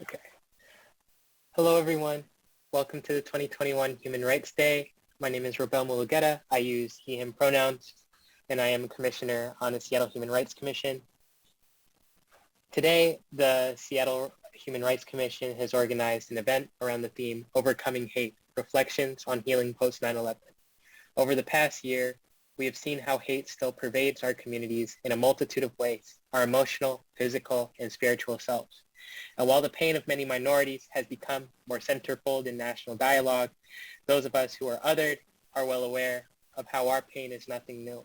Okay. Hello, everyone. Welcome to the 2021 Human Rights Day. My name is Robel Mulugeta. I use he, him pronouns, and I am a commissioner on the Seattle Human Rights Commission. Today, the Seattle Human Rights Commission has organized an event around the theme Overcoming Hate, Reflections on Healing Post-9/11. Over the past year, we have seen how hate still pervades our communities in a multitude of ways, our emotional, physical, and spiritual selves. And while the pain of many minorities has become more centerfold in national dialogue, those of us who are othered are well aware of how our pain is nothing new.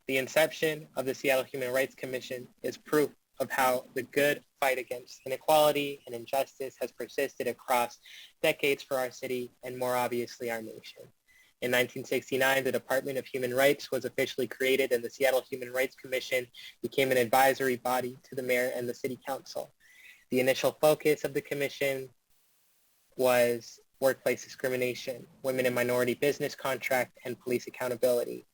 The inception of the Seattle Human Rights Commission is proof of how the good fight against inequality and injustice has persisted across decades for our city and more obviously our nation. In 1969, the Department of Human Rights was officially created and the Seattle Human Rights Commission became an advisory body to the mayor and the city council. The initial focus of the commission was workplace discrimination, women and minority business contract, and police accountability.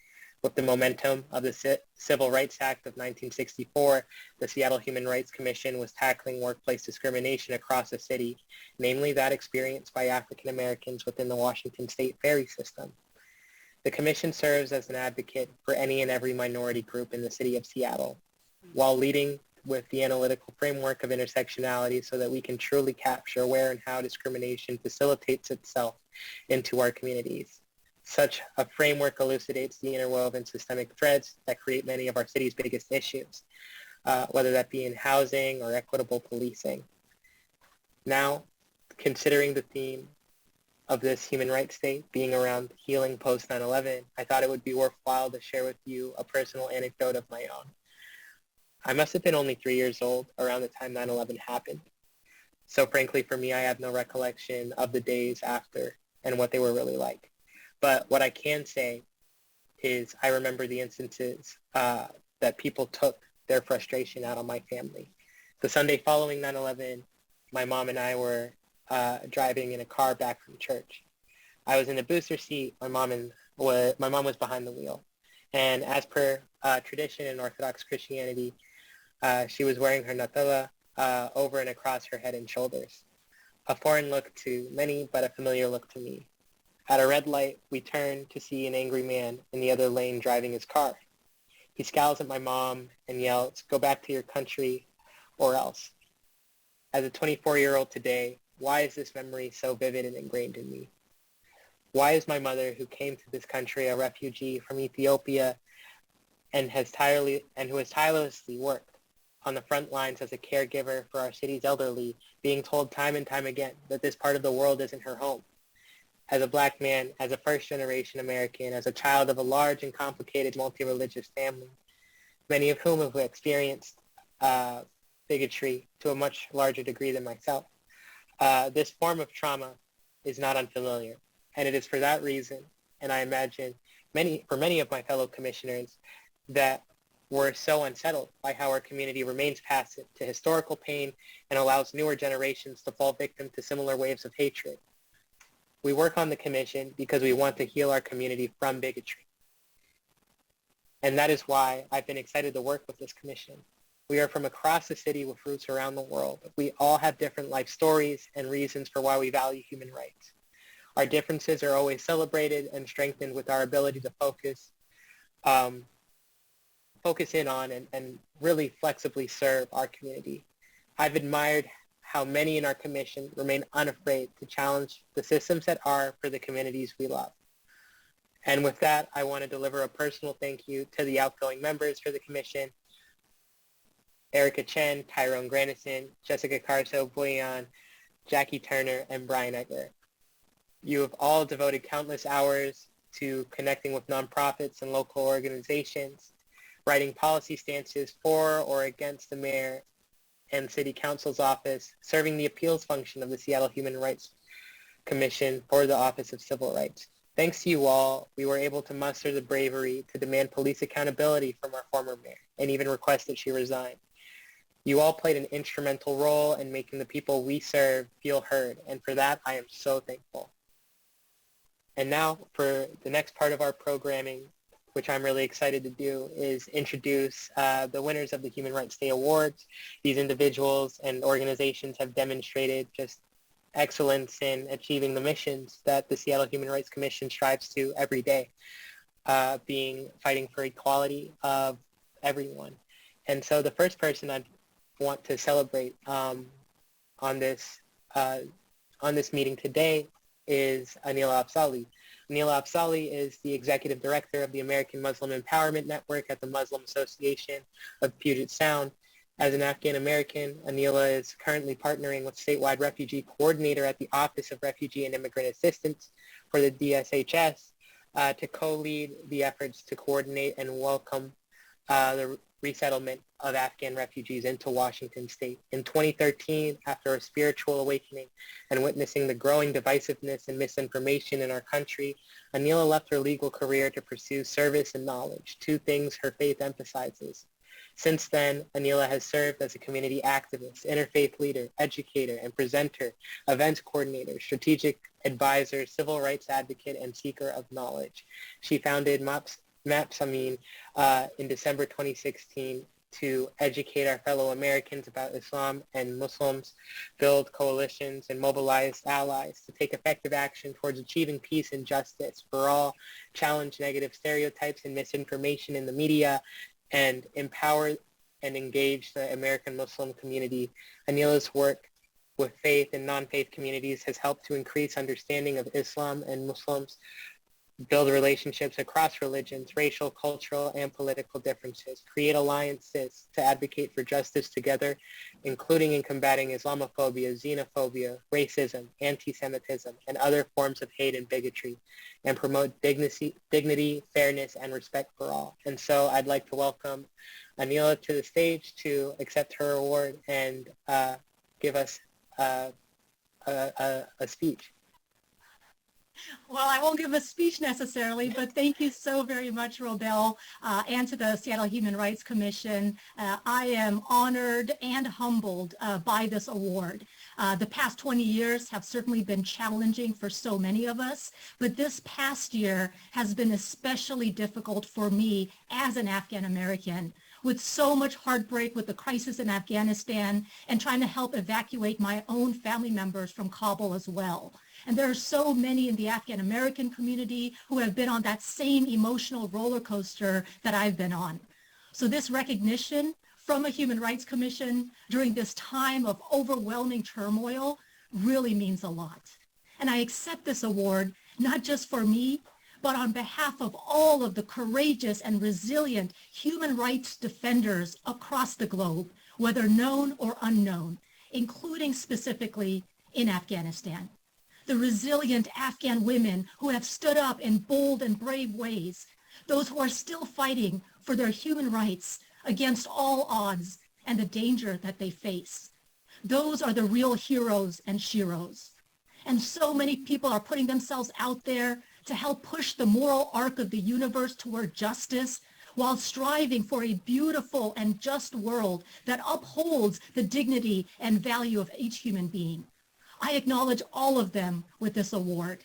With the momentum of the Civil Rights Act of 1964, the Seattle Human Rights Commission was tackling workplace discrimination across the city, namely that experienced by African Americans within the Washington State ferry system. The commission serves as an advocate for any and every minority group in the city of Seattle, while leading with the analytical framework of intersectionality so that we can truly capture where and how discrimination facilitates itself into our communities. Such a framework elucidates the interwoven systemic threads that create many of our city's biggest issues, whether that be in housing or equitable policing. Now, considering the theme of this Human Rights Day being around healing post 9/11, I thought it would be worthwhile to share with you a personal anecdote of my own. I must have been only 3 years old around the time 9/11 happened. So frankly, for me, I have no recollection of the days after and what they were really like. But what I can say is I remember the instances that people took their frustration out on my family. The Sunday following 9/11, my mom and I were driving in a car back from church. I was in the booster seat. My mom was behind the wheel. And as per tradition in Orthodox Christianity, she was wearing her natala over and across her head and shoulders. A foreign look to many, but a familiar look to me. At a red light, we turn to see an angry man in the other lane driving his car. He scowls at my mom and yells, "Go back to your country or else." As a 24-year-old today, why is this memory so vivid and ingrained in me? Why is my mother, who came to this country a refugee from Ethiopia and who has tirelessly worked on the front lines as a caregiver for our city's elderly, being told time and time again that this part of the world isn't her home? As a black man, as a first-generation American, as a child of a large and complicated multi-religious family, many of whom have experienced bigotry to a much larger degree than myself, this form of trauma is not unfamiliar. And it is for that reason, and I imagine for many of my fellow commissioners, that we're so unsettled by how our community remains passive to historical pain and allows newer generations to fall victim to similar waves of hatred. We work on the commission because we want to heal our community from bigotry. And that is why I've been excited to work with this commission. We are from across the city with roots around the world. We all have different life stories and reasons for why we value human rights. Our differences are always celebrated and strengthened with our ability to focus in on and really flexibly serve our community. I've admired how many in our commission remain unafraid to challenge the systems that are for the communities we love. And with that, I want to deliver a personal thank you to the outgoing members for the commission, Erica Chen, Tyrone Granison, Jessica Carso-Boyan, Jackie Turner, and Brian Egger. You have all devoted countless hours to connecting with nonprofits and local organizations, writing policy stances for or against the mayor and city council's office, serving the appeals function of the Seattle Human Rights Commission for the Office of Civil Rights. Thanks to you all, we were able to muster the bravery to demand police accountability from our former mayor and even request that she resign. You all played an instrumental role in making the people we serve feel heard, and for that, I am so thankful. And now, for the next part of our programming, which I'm really excited to do, is introduce the winners of the Human Rights Day Awards. These individuals and organizations have demonstrated just excellence in achieving the missions that the Seattle Human Rights Commission strives to every day, fighting for equality of everyone. And so the first person I'd want to celebrate on this meeting today is Anila Afzali. Anila Afzali is the executive director of the American Muslim Empowerment Network at the Muslim Association of Puget Sound. As an Afghan American, Anila is currently partnering with statewide refugee coordinator at the Office of Refugee and Immigrant Assistance for the DSHS to co-lead the efforts to coordinate and welcome the resettlement of Afghan refugees into Washington state. In 2013, after a spiritual awakening and witnessing the growing divisiveness and misinformation in our country, Anila left her legal career to pursue service and knowledge, two things her faith emphasizes. Since then, Anila has served as a community activist, interfaith leader, educator, and presenter, events coordinator, strategic advisor, civil rights advocate, and seeker of knowledge. She founded MAPS in December 2016 to educate our fellow Americans about Islam and Muslims, build coalitions, and mobilize allies to take effective action towards achieving peace and justice for all, challenge negative stereotypes and misinformation in the media, and empower and engage the American Muslim community. Anila's work with faith and non-faith communities has helped to increase understanding of Islam and Muslims, build relationships across religions, racial, cultural, and political differences, create alliances to advocate for justice together, including in combating Islamophobia, xenophobia, racism, anti-Semitism, and other forms of hate and bigotry, and promote dignity, fairness, and respect for all. And so I'd like to welcome Anila to the stage to accept her award and give us a speech. Well, I won't give a speech necessarily, but thank you so very much, Robel, and to the Seattle Human Rights Commission. I am honored and humbled by this award. The past 20 years have certainly been challenging for so many of us, but this past year has been especially difficult for me as an Afghan American, with so much heartbreak with the crisis in Afghanistan and trying to help evacuate my own family members from Kabul as well. And there are so many in the Afghan American community who have been on that same emotional roller coaster that I've been on. So this recognition from a Human Rights Commission during this time of overwhelming turmoil really means a lot. And I accept this award not just for me, but on behalf of all of the courageous and resilient human rights defenders across the globe, whether known or unknown, including specifically in Afghanistan. The resilient Afghan women who have stood up in bold and brave ways, those who are still fighting for their human rights against all odds and the danger that they face. Those are the real heroes and sheroes. And so many people are putting themselves out there to help push the moral arc of the universe toward justice while striving for a beautiful and just world that upholds the dignity and value of each human being. I acknowledge all of them with this award,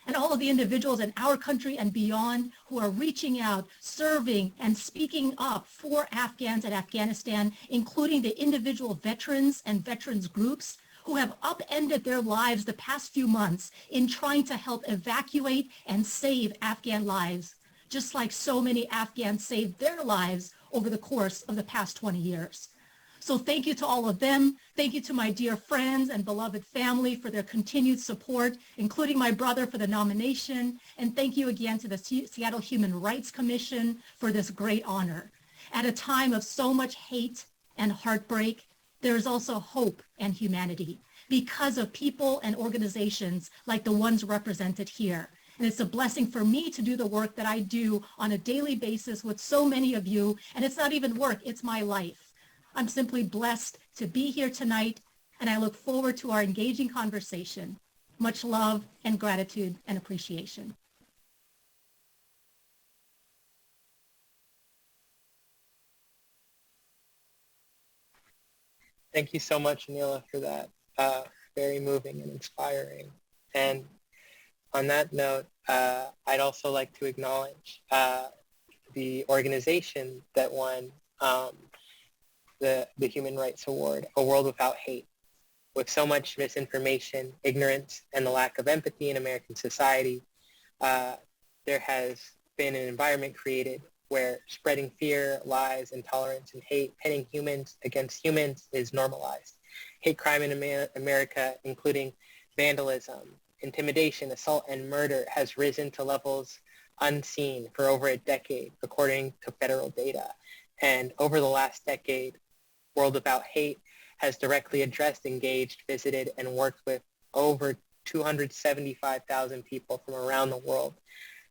and all of the individuals in our country and beyond who are reaching out, serving, and speaking up for Afghans and Afghanistan, including the individual veterans and veterans groups who have upended their lives the past few months in trying to help evacuate and save Afghan lives, just like so many Afghans saved their lives over the course of the past 20 years. So thank you to all of them. Thank you to my dear friends and beloved family for their continued support, including my brother for the nomination. And thank you again to the Seattle Human Rights Commission for this great honor. At a time of so much hate and heartbreak, there is also hope and humanity because of people and organizations like the ones represented here. And it's a blessing for me to do the work that I do on a daily basis with so many of you. And it's not even work, it's my life. I'm simply blessed to be here tonight, and I look forward to our engaging conversation. Much love and gratitude and appreciation. Thank you so much, Anila, for that. Very moving and inspiring. And on that note, I'd also like to acknowledge the organization that won the Human Rights Award, A World Without Hate. With so much misinformation, ignorance, and the lack of empathy in American society, there has been an environment created where spreading fear, lies, intolerance, and hate, pitting humans against humans is normalized. Hate crime in America, including vandalism, intimidation, assault, and murder, has risen to levels unseen for over a decade, according to federal data. And over the last decade, World Without Hate has directly addressed, engaged, visited, and worked with over 275,000 people from around the world.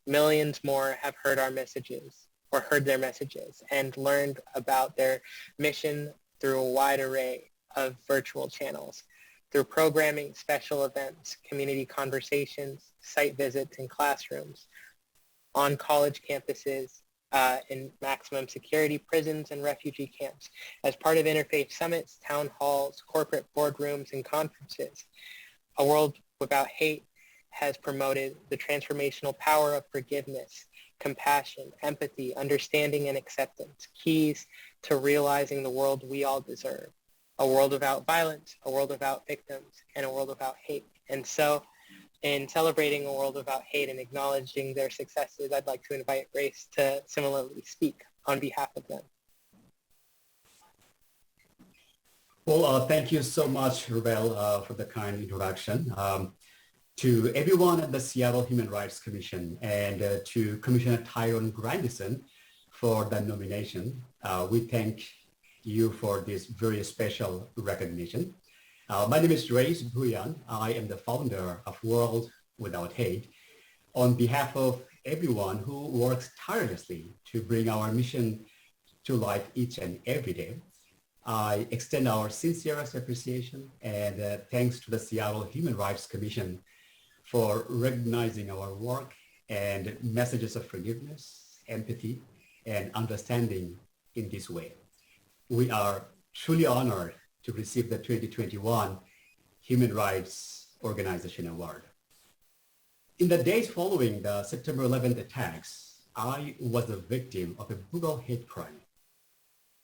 Millions more have heard our messages or heard their messages and learned about their mission through a wide array of virtual channels, through programming, special events, community conversations, site visits in classrooms, on college campuses, in maximum security prisons and refugee camps, as part of interfaith summits, town halls, corporate boardrooms, and conferences. A World Without Hate has promoted the transformational power of forgiveness, compassion, empathy, understanding, and acceptance, keys to realizing the world we all deserve. A world without violence, a world without victims, and a world without hate. And so, in celebrating A World Without Hate and acknowledging their successes, I'd like to invite Grace to similarly speak on behalf of them. Well, thank you so much, Rubel, for the kind introduction. To everyone at the Seattle Human Rights Commission and to Commissioner Tyrone Grandison for the nomination, we thank you for this very special recognition. My name is Reyes Buyan. I am the founder of World Without Hate. On behalf of everyone who works tirelessly to bring our mission to life each and every day, I extend our sincerest appreciation and thanks to the Seattle Human Rights Commission for recognizing our work and messages of forgiveness, empathy, and understanding in this way. We are truly honored to receive the 2021 Human Rights Organization Award. In the days following the September 11th attacks, I was a victim of a brutal hate crime.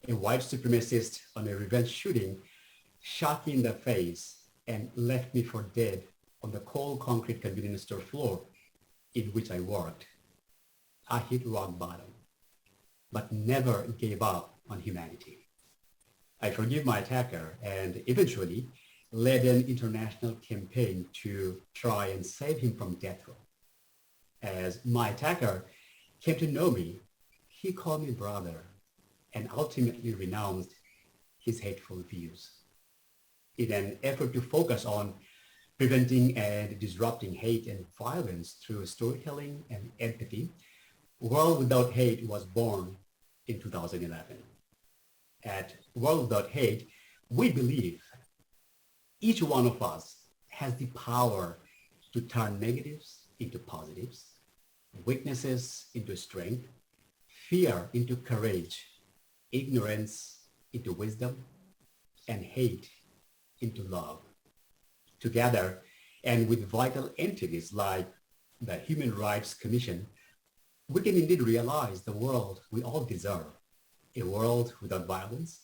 A white supremacist on a revenge shooting shot me in the face and left me for dead on the cold concrete convenience store floor in which I worked. I hit rock bottom, but never gave up on humanity. I forgive my attacker and eventually led an international campaign to try and save him from death row. As my attacker came to know me, he called me brother and ultimately renounced his hateful views. In an effort to focus on preventing and disrupting hate and violence through storytelling and empathy, World Without Hate was born in 2011. At World Without Hate, we believe each one of us has the power to turn negatives into positives, weaknesses into strength, fear into courage, ignorance into wisdom, and hate into love. Together, and with vital entities like the Human Rights Commission, we can indeed realize the world we all deserve. A world without violence,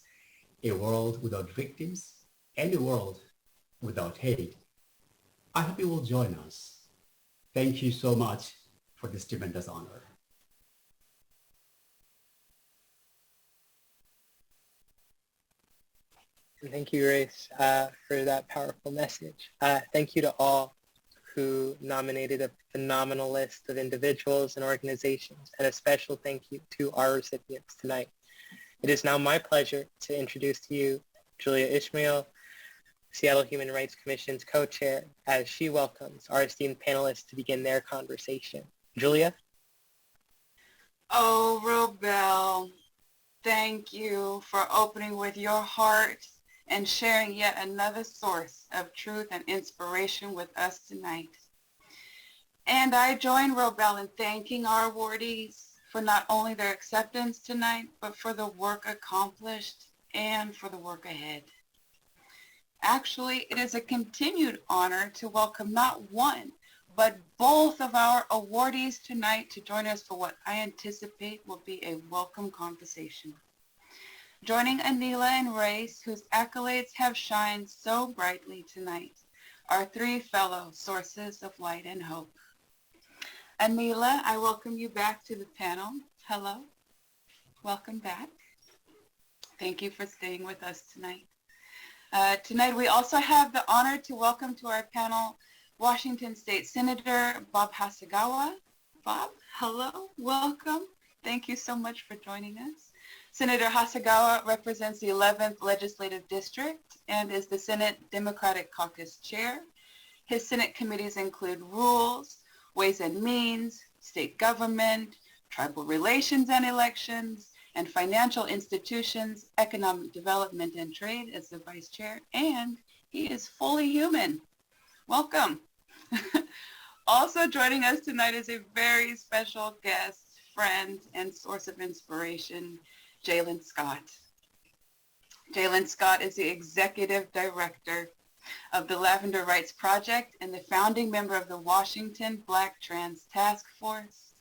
a world without victims, and a world without hate. I hope you will join us. Thank you so much for this tremendous honor. Thank you, Grace, for that powerful message. Thank you to all who nominated a phenomenal list of individuals and organizations, and a special thank you to our recipients tonight. It is now my pleasure to introduce to you Julia Ishmael, Seattle Human Rights Commission's co-chair, as she welcomes our esteemed panelists to begin their conversation. Julia? Oh, Rubel, thank you for opening with your heart and sharing yet another source of truth and inspiration with us tonight. And I join Rubel in thanking our awardees for not only their acceptance tonight, but for the work accomplished and for the work ahead. Actually, it is a continued honor to welcome not one, but both of our awardees tonight to join us for what I anticipate will be a welcome conversation. Joining Anila and Race, whose accolades have shined so brightly tonight, are three fellow sources of light and hope. Anila, I welcome you back to the panel. Hello. Welcome back. Thank you for staying with us tonight. Tonight we also have the honor to welcome to our panel Washington State Senator Bob Hasegawa. Bob, hello, welcome. Thank you so much for joining us. Senator Hasegawa represents the 11th Legislative District and is the Senate Democratic Caucus Chair. His Senate committees include Rules, Ways and Means, State Government, Tribal Relations and Elections, and Financial Institutions, Economic Development and Trade as the Vice Chair, and he is fully human. Welcome. Also joining us tonight is a very special guest, friend, and source of inspiration, Jalen Scott. Jalen Scott is the Executive Director of the Lavender Rights Project and the founding member of the Washington Black Trans Task Force.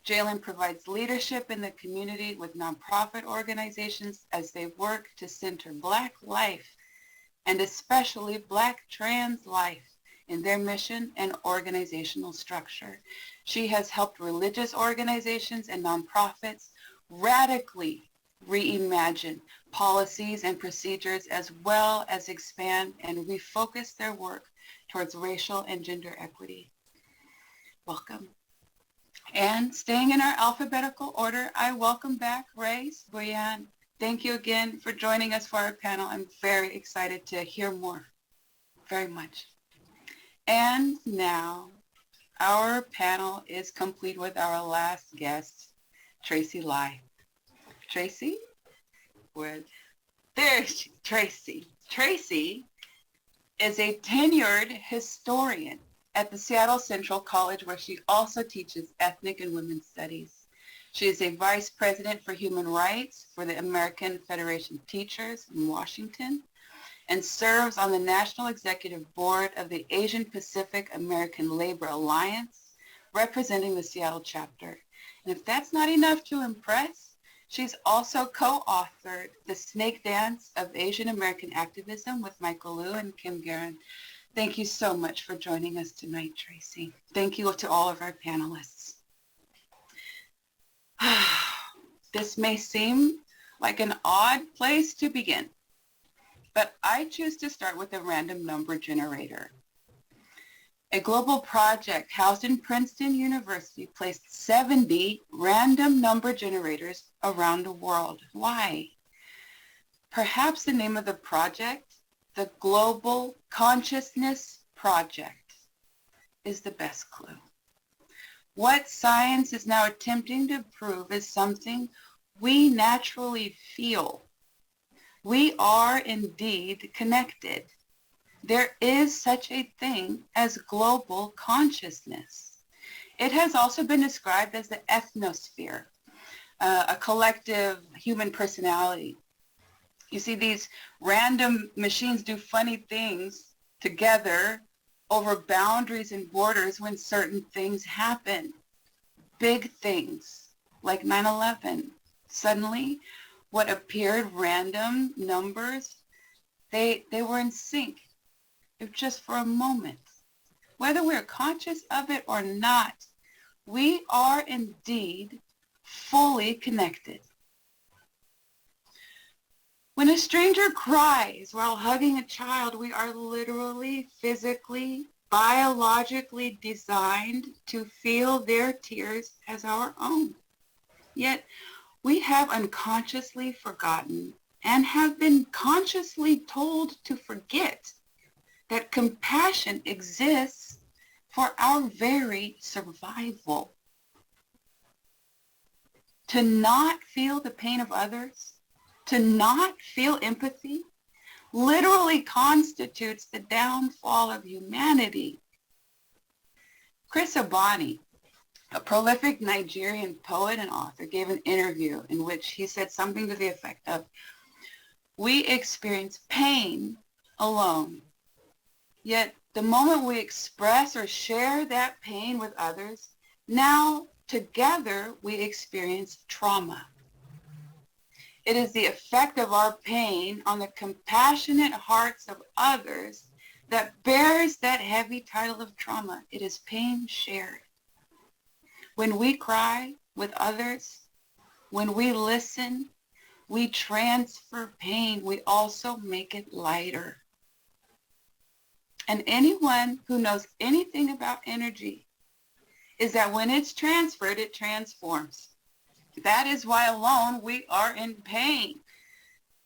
Jalen provides leadership in the community with nonprofit organizations as they work to center Black life and especially Black trans life in their mission and organizational structure. She has helped religious organizations and nonprofits radically reimagine policies and procedures as well as expand and refocus their work towards racial and gender equity. Welcome. And staying in our alphabetical order, I welcome back Race Boyan. Thank you again for joining us for our panel. I'm very excited to hear more, very much. And now, our panel is complete with our last guest, Tracy Lai. Tracy? Tracy. Tracy is a tenured historian at the Seattle Central College, where she also teaches ethnic and women's studies. She is a vice president for human rights for the American Federation of Teachers in Washington and serves on the National Executive Board of the Asian Pacific American Labor Alliance, representing the Seattle chapter. And if that's not enough to impress, she's also co-authored The Snake Dance of Asian American Activism with Michael Liu and Kim Guerin. Thank you so much for joining us tonight, Tracy. Thank you to all of our panelists. This may seem like an odd place to begin, but I choose to start with a random number generator. A global project housed in Princeton University placed 70 random number generators around the world. Why? Perhaps the name of the project, the Global Consciousness Project, is the best clue. What science is now attempting to prove is something we naturally feel. We are indeed connected. There is such a thing as global consciousness. It has also been described as the ethnosphere, a collective human personality. You see, these random machines do funny things together over boundaries and borders when certain things happen. Big things like 9/11. Suddenly, what appeared random numbers, they were in sync, if just for a moment. Whether we're conscious of it or not, we are indeed fully connected. When a stranger cries while hugging a child, we are literally, physically, biologically designed to feel their tears as our own. Yet, we have unconsciously forgotten and have been consciously told to forget that compassion exists for our very survival. To not feel the pain of others, to not feel empathy, literally constitutes the downfall of humanity. Chris Obani, a prolific Nigerian poet and author, gave an interview in which he said something to the effect of, "We experience pain alone, yet The moment we express or share that pain with others, now together we experience trauma. It is the effect of our pain on the compassionate hearts of others that bears that heavy title of trauma. It is pain shared. When we cry with others, when we listen, we transfer pain. We also make it lighter. And anyone who knows anything about energy is that when it's transferred, it transforms. That is why alone we are in pain.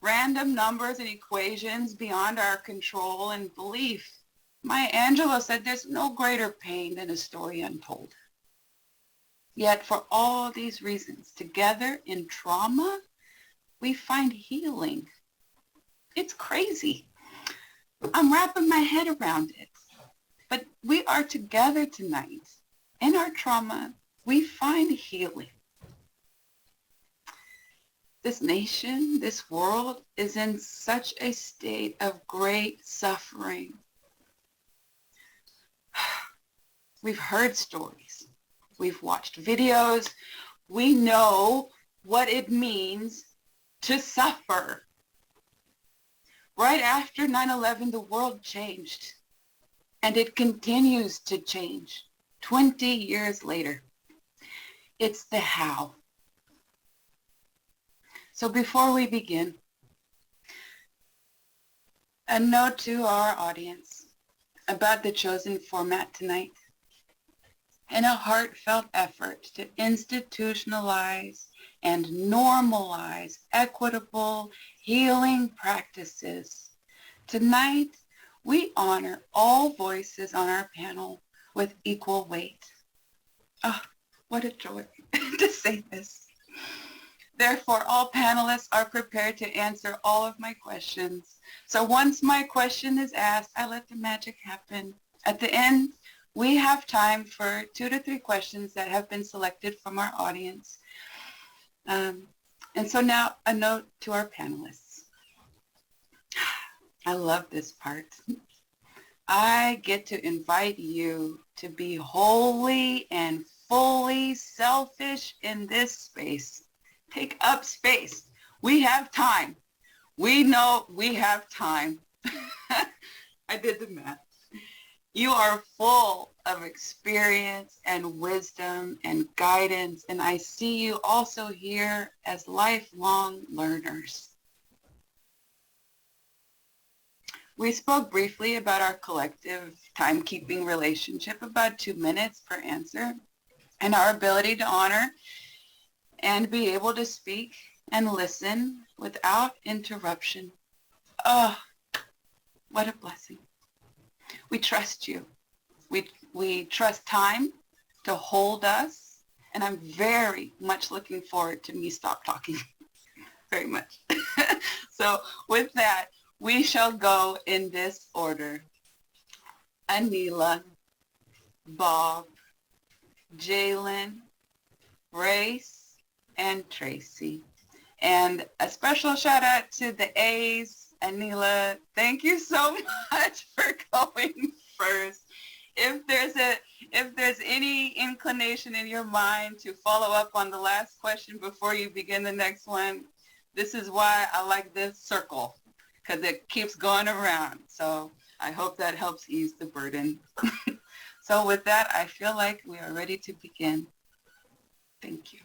Random numbers and equations beyond our control and belief. Maya Angelou said there's no greater pain than a story untold. Yet for all these reasons, together in trauma, we find healing. It's crazy. I'm wrapping my head around it. But we are together tonight. In our trauma, we find healing. This nation, this world is in such a state of great suffering. We've heard stories. We've watched videos. We know what it means to suffer. Right after 9/11, the world changed, and it continues to change 20 years later. It's the how. So before we begin, a note to our audience about the chosen format tonight. In a heartfelt effort to institutionalize and normalize equitable healing practices, tonight we honor all voices on our panel with equal weight. Oh, what a joy to say this. Therefore, all panelists are prepared to answer all of my questions. So once my question is asked, I let the magic happen. At the end, we have time for 2 to 3 questions that have been selected from our audience. And so now a note to our panelists. I love this part. I get to invite you to be wholly and fully selfish in this space. Take up space. We have time. We know we have time. I did the math. You are full of experience and wisdom and guidance, and I see you also here as lifelong learners. We spoke briefly about our collective timekeeping relationship, about 2 minutes per answer, and our ability to honor and be able to speak and listen without interruption. Oh, what a blessing. We trust you. We trust time to hold us, and I'm very much looking forward to me stop talking. Very much. So with that, we shall go in this order. Anila, Bob, Jalen, Race, and Tracy. And a special shout out to the A's. Anila, thank you so much for going first. If there's any inclination in your mind to follow up on the last question before you begin the next one, this is why I like this circle, because it keeps going around. So I hope that helps ease the burden. So with that, I feel like we are ready to begin. Thank you.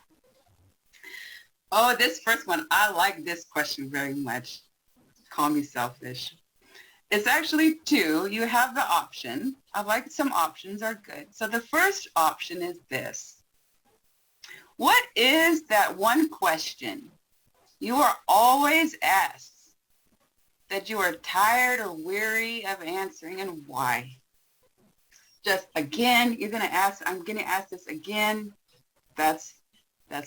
Oh, this first one, I like this question very much. Call me selfish. It's actually 2. You have the option. I like some options are good. So the first option is this. What is that one question you are always asked that you are tired or weary of answering, and why? Just again, I'm going to ask this again. That's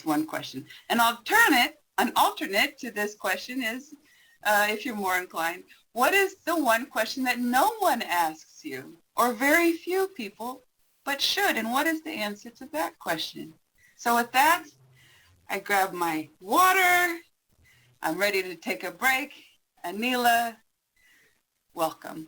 one question. An alternate to this question is, if you're more inclined, what is the one question that no one asks you, or very few people, but should? And what is the answer to that question? So with that, I grab my water. I'm ready to take a break. Anila, welcome.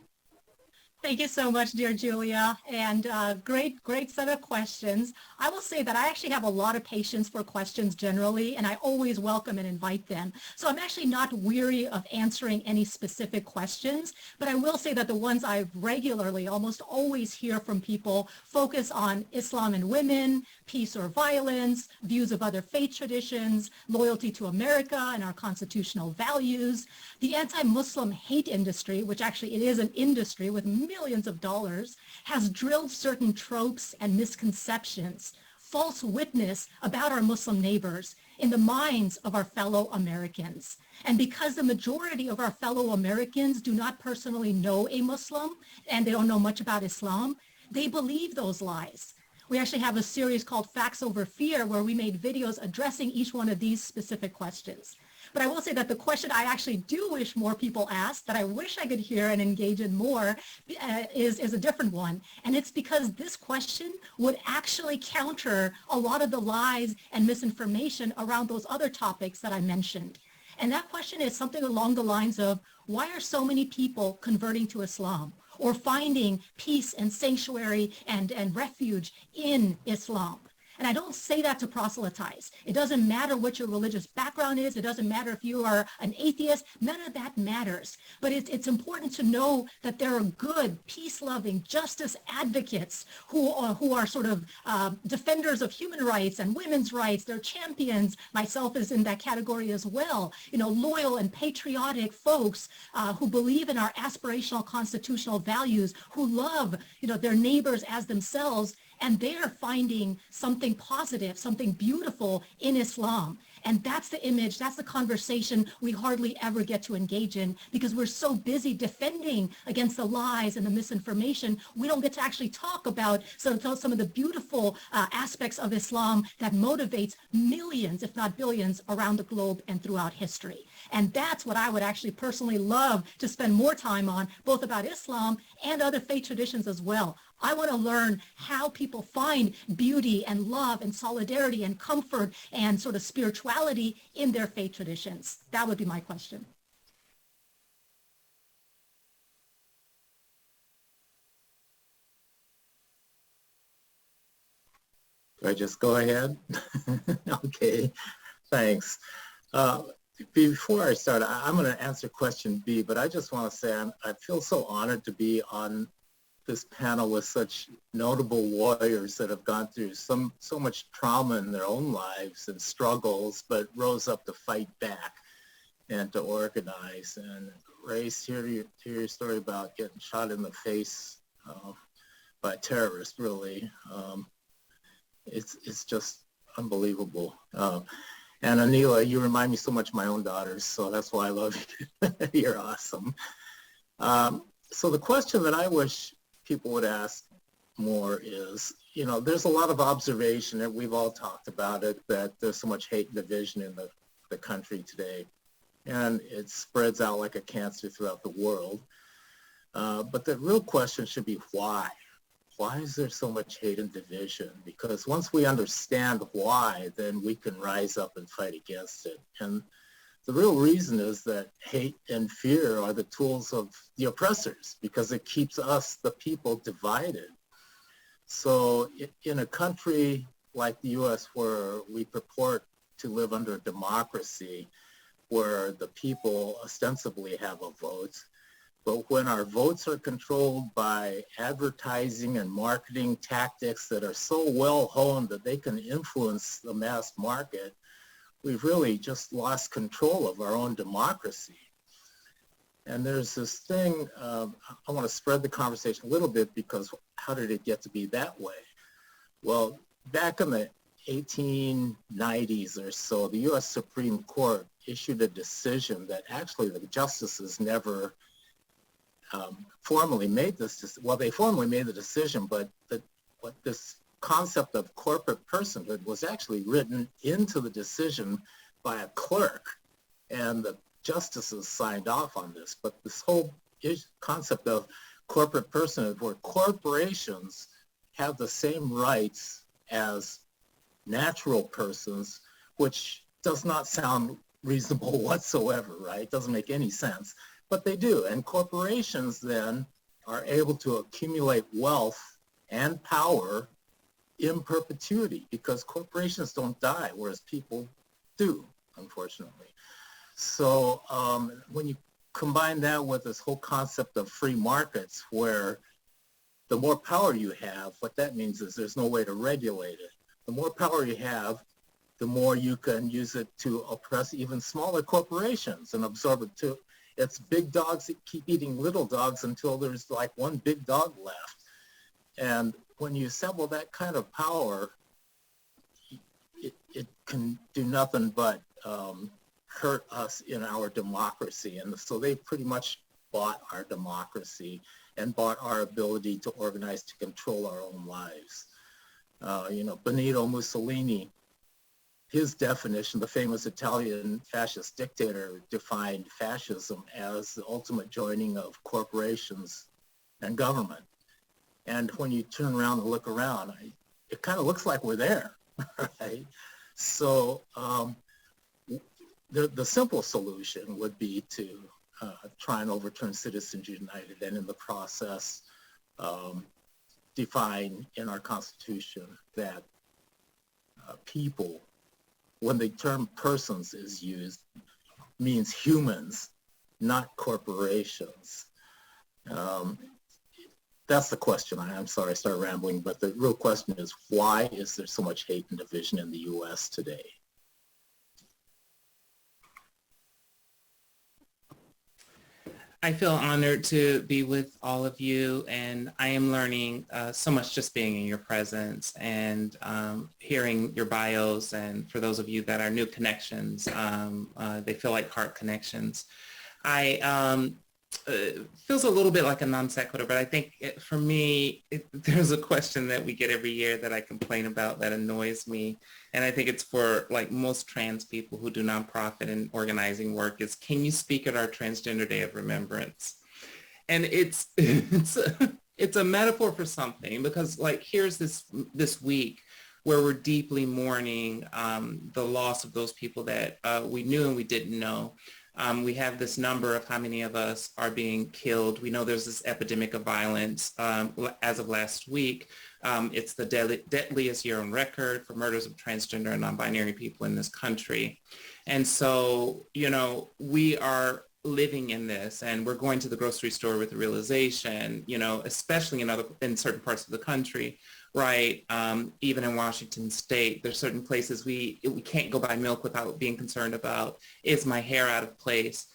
Thank you so much, dear Julia, and great set of questions. I will say that I actually have a lot of patience for questions generally, and I always welcome and invite them. So I'm actually not weary of answering any specific questions, but I will say that the ones I regularly, almost always hear from people focus on Islam and women, peace or violence, views of other faith traditions, loyalty to America and our constitutional values, the anti-Muslim hate industry, which actually it is an industry with millions of dollars, has drilled certain tropes and misconceptions, false witness about our Muslim neighbors in the minds of our fellow Americans. And because the majority of our fellow Americans do not personally know a Muslim and they don't know much about Islam, they believe those lies. We actually have a series called Facts Over Fear where we made videos addressing each one of these specific questions. But I will say that the question I actually do wish more people ask, that I wish I could hear and engage in more, is a different one. And it's because this question would actually counter a lot of the lies and misinformation around those other topics that I mentioned. And that question is something along the lines of, why are so many people converting to Islam or finding peace and sanctuary and refuge in Islam? And I don't say that to proselytize. It doesn't matter what your religious background is. It doesn't matter if you are an atheist. None of that matters. But it's important to know that there are good, peace-loving, justice advocates who are sort of defenders of human rights and women's rights. They're champions. Myself is in that category as well. You know, loyal and patriotic folks who believe in our aspirational constitutional values, who love, you know, their neighbors as themselves. And they're finding something positive, something beautiful in Islam. And that's the image, that's the conversation we hardly ever get to engage in because we're so busy defending against the lies and the misinformation. We don't get to actually talk about some of the beautiful aspects of Islam that motivates millions, if not billions, around the globe and throughout history. And that's what I would actually personally love to spend more time on, both about Islam and other faith traditions as well. I want to learn how people find beauty and love and solidarity and comfort and sort of spirituality in their faith traditions. That would be my question. Do I just go ahead? Okay, thanks. Before I start, I'm going to answer question B, but I just want to say I feel so honored to be on this panel with such notable warriors that have gone through so much trauma in their own lives and struggles, but rose up to fight back and to organize. And Race, hear your story about getting shot in the face by terrorists, really. It's just unbelievable. And Anila, you remind me so much of my own daughters, so that's why I love you. You're awesome. So the question that I wish people would ask more is, you know, there's a lot of observation, and we've all talked about it, that there's so much hate and division in the country today, and it spreads out like a cancer throughout the world. But the real question should be why? Why is there so much hate and division? Because once we understand why, then we can rise up and fight against it. And the real reason is that hate and fear are the tools of the oppressors because it keeps us, the people, divided. So in a country like the U.S. where we purport to live under a democracy, where the people ostensibly have a vote, but when our votes are controlled by advertising and marketing tactics that are so well honed that they can influence the mass market, we've really just lost control of our own democracy. And there's this thing, I want to spread the conversation a little bit because how did it get to be that way? Well, back in the 1890s or so, the U.S. Supreme Court issued a decision that actually the justices never formally made this, well, they formally made the decision, but what this concept of corporate personhood was actually written into the decision by a clerk, and the justices signed off on this. But this whole concept of corporate personhood, where corporations have the same rights as natural persons, which does not sound reasonable whatsoever, right? It doesn't make any sense, but they do. And corporations then are able to accumulate wealth and power in perpetuity because corporations don't die, whereas people do, unfortunately. So when you combine that with this whole concept of free markets, where the more power you have, what that means is there's no way to regulate it. The more power you have, the more you can use it to oppress even smaller corporations and absorb it too. It's big dogs that keep eating little dogs until there's like one big dog left. And when you assemble that kind of power, it can do nothing but hurt us in our democracy. And so they pretty much bought our democracy and bought our ability to organize to control our own lives. Benito Mussolini, his definition, the famous Italian fascist dictator, defined fascism as the ultimate joining of corporations and government. And when you turn around and look around, it kind of looks like we're there, right? So the simple solution would be to try and overturn Citizens United, and in the process define in our Constitution that people, when the term persons is used, means humans, not corporations. That's the question. I'm sorry I started rambling, but the real question is, why is there so much hate and division in the U.S. today? I feel honored to be with all of you, and I am learning so much just being in your presence and hearing your bios. And for those of you that are new connections, they feel like heart connections. Feels a little bit like a non sequitur, but I think for me, there's a question that we get every year that I complain about that annoys me. And I think it's for like most trans people who do nonprofit and organizing work is, can you speak at our Transgender Day of Remembrance? And it's a metaphor for something, because like here's this week where we're deeply mourning the loss of those people that we knew and we didn't know. We have this number of how many of us are being killed. We know there's this epidemic of violence. As of last week, it's the deadliest year on record for murders of transgender and non-binary people in this country. And so, we are living in this, and we're going to the grocery store with the realization, especially in certain parts of the country, right? Even in Washington State, there's certain places we can't go buy milk without being concerned about, is my hair out of place?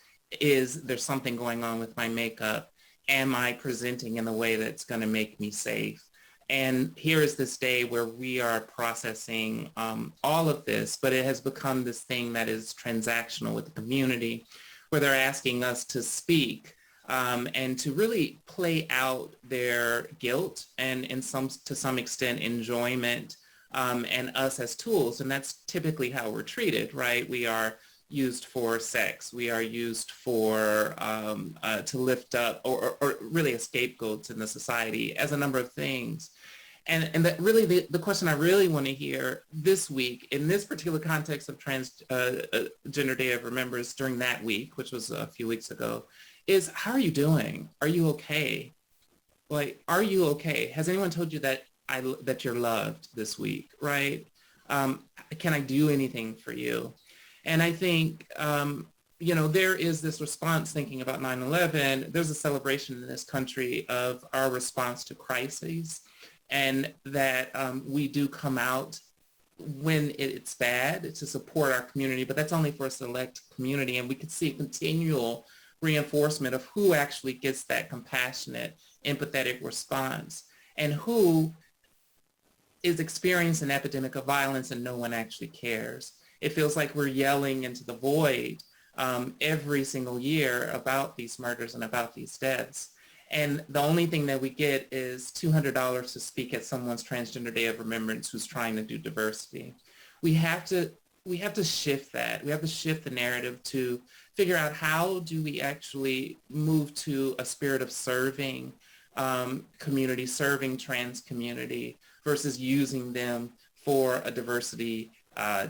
Is there something going on with my makeup? Am I presenting in a way that's going to make me safe? And here is this day where we are processing all of this, but it has become this thing that is transactional with the community, where they're asking us to speak and to really play out their guilt and to some extent enjoyment, and us as tools. And that's typically how we're treated, right? We are used for sex. We are used for to lift up or really as scapegoats in the society as a number of things. And that really the question I really want to hear this week in this particular context of Transgender Day of Remembrance during that week, which was a few weeks ago, is how are you doing? Are you okay? Like, are you okay? Has anyone told you that that you're loved this week, right? Can I do anything for you? And I think, there is this response thinking about 9/11. There's a celebration in this country of our response to crises, and that we do come out when it's bad to support our community, but that's only for a select community. And we could see continual reinforcement of who actually gets that compassionate, empathetic response and who is experiencing an epidemic of violence and no one actually cares. It feels like we're yelling into the void every single year about these murders and about these deaths. And the only thing that we get is $200 to speak at someone's Transgender Day of Remembrance who's trying to do diversity. We have to shift that. We have to shift the narrative to figure out how do we actually move to a spirit of serving community, serving trans community, versus using them for a diversity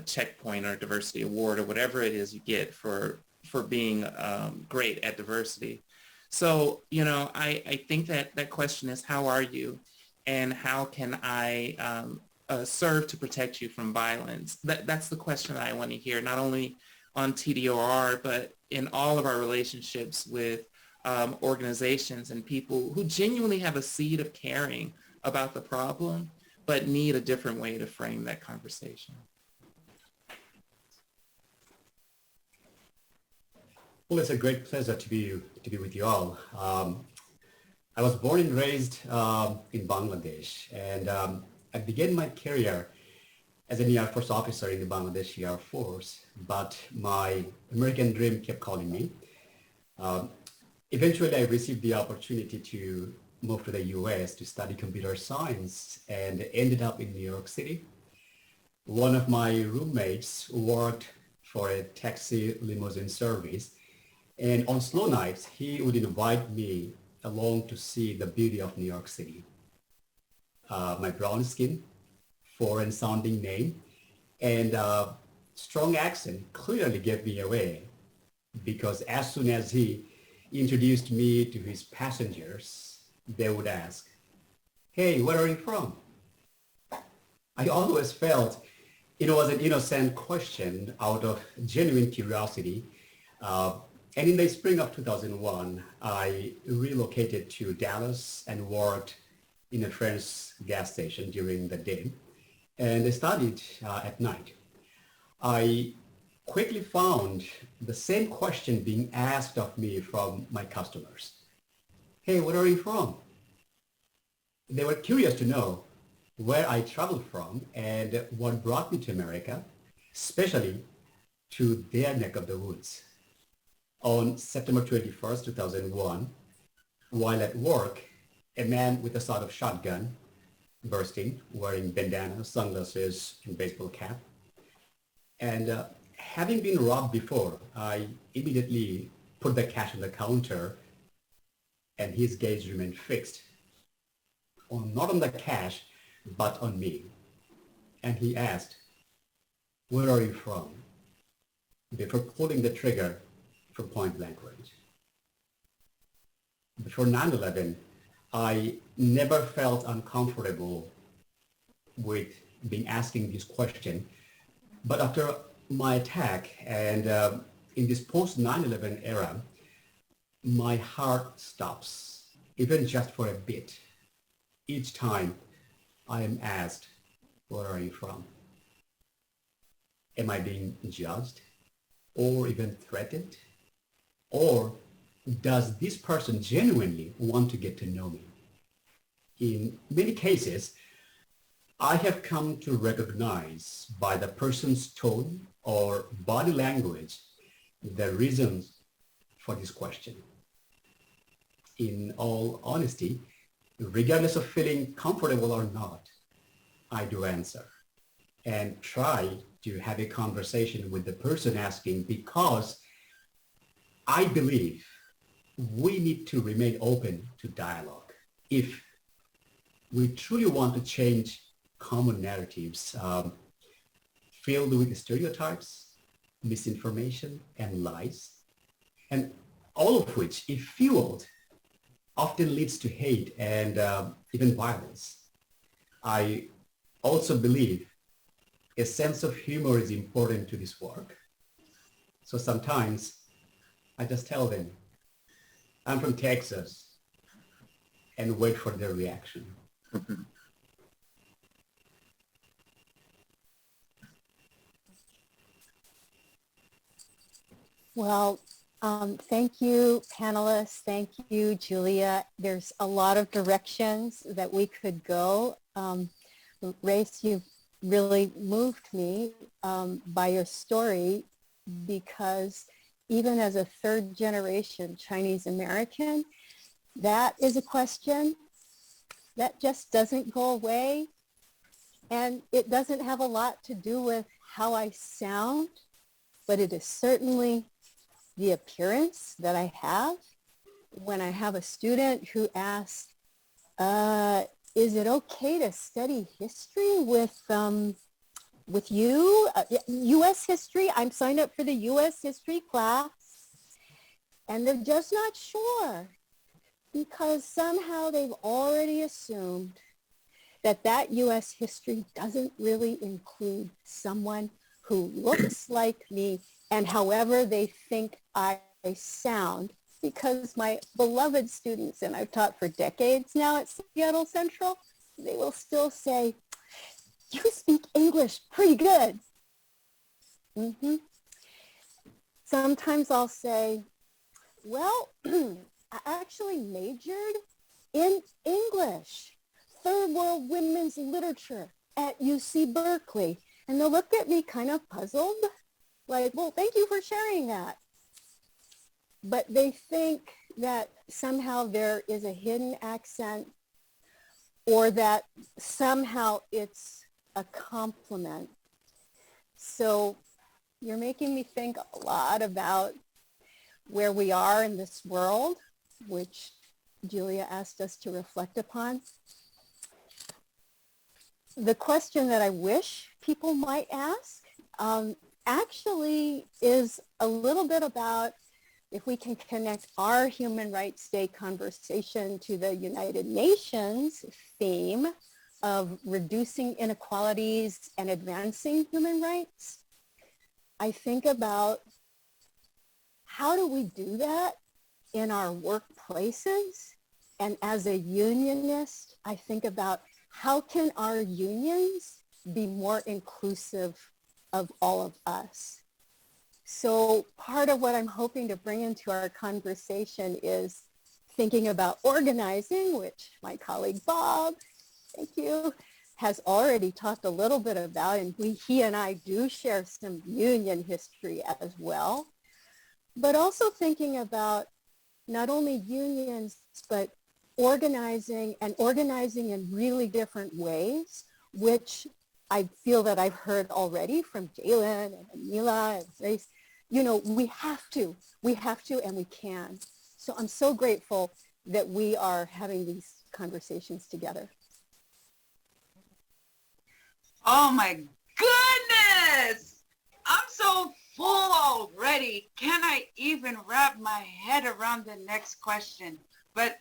checkpoint or diversity award or whatever it is you get for being great at diversity. So, I think that that question is, how are you? And how can I serve to protect you from violence? That's the question that I want to hear, not only on TDOR, but in all of our relationships with organizations and people who genuinely have a seed of caring about the problem, but need a different way to frame that conversation. Well, it's a great pleasure to be with you all. I was born and raised in Bangladesh, and I began my career as an Air Force officer in the Bangladeshi Air Force, but my American dream kept calling me. Eventually, I received the opportunity to move to the US to study computer science and ended up in New York City. One of my roommates worked for a taxi limousine service, and on slow nights, he would invite me along to see the beauty of New York City. My brown skin, foreign sounding name, and strong accent clearly gave me away, because as soon as he introduced me to his passengers, they would ask, "Hey, where are you from?" I always felt it was an innocent question out of genuine curiosity. And in the spring of 2001, I relocated to Dallas and worked in a friend's gas station during the day, and I studied at night. I quickly found the same question being asked of me from my customers. "Hey, where are you from?" They were curious to know where I traveled from and what brought me to America, especially to their neck of the woods. On September 21st, 2001, while at work, a man with a sort of shotgun burst in, wearing bandana, sunglasses, and baseball cap. And having been robbed before, I immediately put the cash on the counter, and his gaze remained fixed, not on the cash, but on me. And he asked, "Where are you from?" before pulling the trigger from point blank range. Before 9/11, I never felt uncomfortable with being asking this question. But after my attack and in this post-9/11 era, my heart stops, even just for a bit, each time I am asked, "Where are you from?" Am I being judged or even threatened? Or does this person genuinely want to get to know me? In many cases, I have come to recognize by the person's tone or body language the reasons for this question. In all honesty, regardless of feeling comfortable or not, I do answer and try to have a conversation with the person asking, because I believe we need to remain open to dialogue if we truly want to change common narratives filled with stereotypes, misinformation, and lies, and all of which, if fueled, often leads to hate and even violence. I also believe a sense of humor is important to this work. So sometimes I just tell them, "I'm from Texas," and wait for their reaction. Well, thank you, panelists. Thank you, Julia. There's a lot of directions that we could go. Race, you've really moved me by your story, because even as a third generation Chinese American, that is a question that just doesn't go away. And it doesn't have a lot to do with how I sound, but it is certainly the appearance that I have. When I have a student who asks, is it okay to study history with you? U.S. history? I'm signed up for the U.S. history class. And they're just not sure. because somehow they've already assumed that that U.S. history doesn't really include someone who looks like me and however they think I sound, because my beloved students, and I've taught for decades now at Seattle Central, they will still say, you speak English pretty good. Mm-hmm. Sometimes I'll say, well, I actually majored in English, third world women's literature at UC Berkeley. And they'll look at me kind of puzzled, like, well, thank you for sharing that. But they think that somehow there is a hidden accent, or that somehow it's a compliment. So you're making me think a lot about where we are in this world, which Julia asked us to reflect upon. The question that I wish people might ask actually is a little bit about if we can connect our Human Rights Day conversation to the United Nations theme of reducing inequalities and advancing human rights. I think about how do we do that in our workplaces? And as a unionist, I think about how can our unions be more inclusive of all of us? So part of what I'm hoping to bring into our conversation is thinking about organizing, which my colleague Bob, thank you, has already talked a little bit about, and he and I do share some union history as well. But also thinking about not only unions, but organizing in really different ways, which I feel that I've heard already from Jalen and Anila and Grace. You know, we have to, and we can. So I'm so grateful that we are having these conversations together. Oh my goodness! I'm so full already. Can I even wrap my head around the next question? But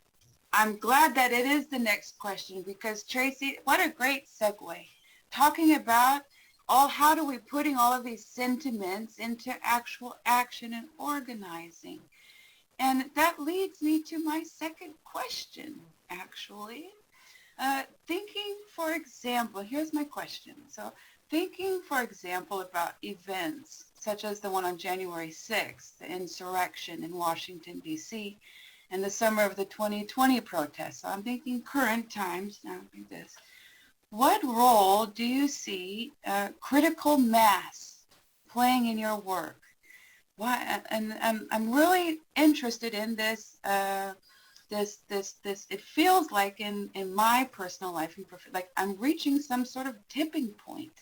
I'm glad that it is the next question, because Tracy, what a great segue. Talking about how do we putting all of these sentiments into actual action and organizing? And that leads me to my second question, actually. Thinking, for example, here's my question. So thinking, for example, about events such as the one on January 6th, the insurrection in Washington, D.C., and the summer of the 2020 protests. So I'm thinking current times, now I think this. What role do you see critical mass playing in your work? Why? And I'm really interested in this. It feels like in my personal life, like I'm reaching some sort of tipping point.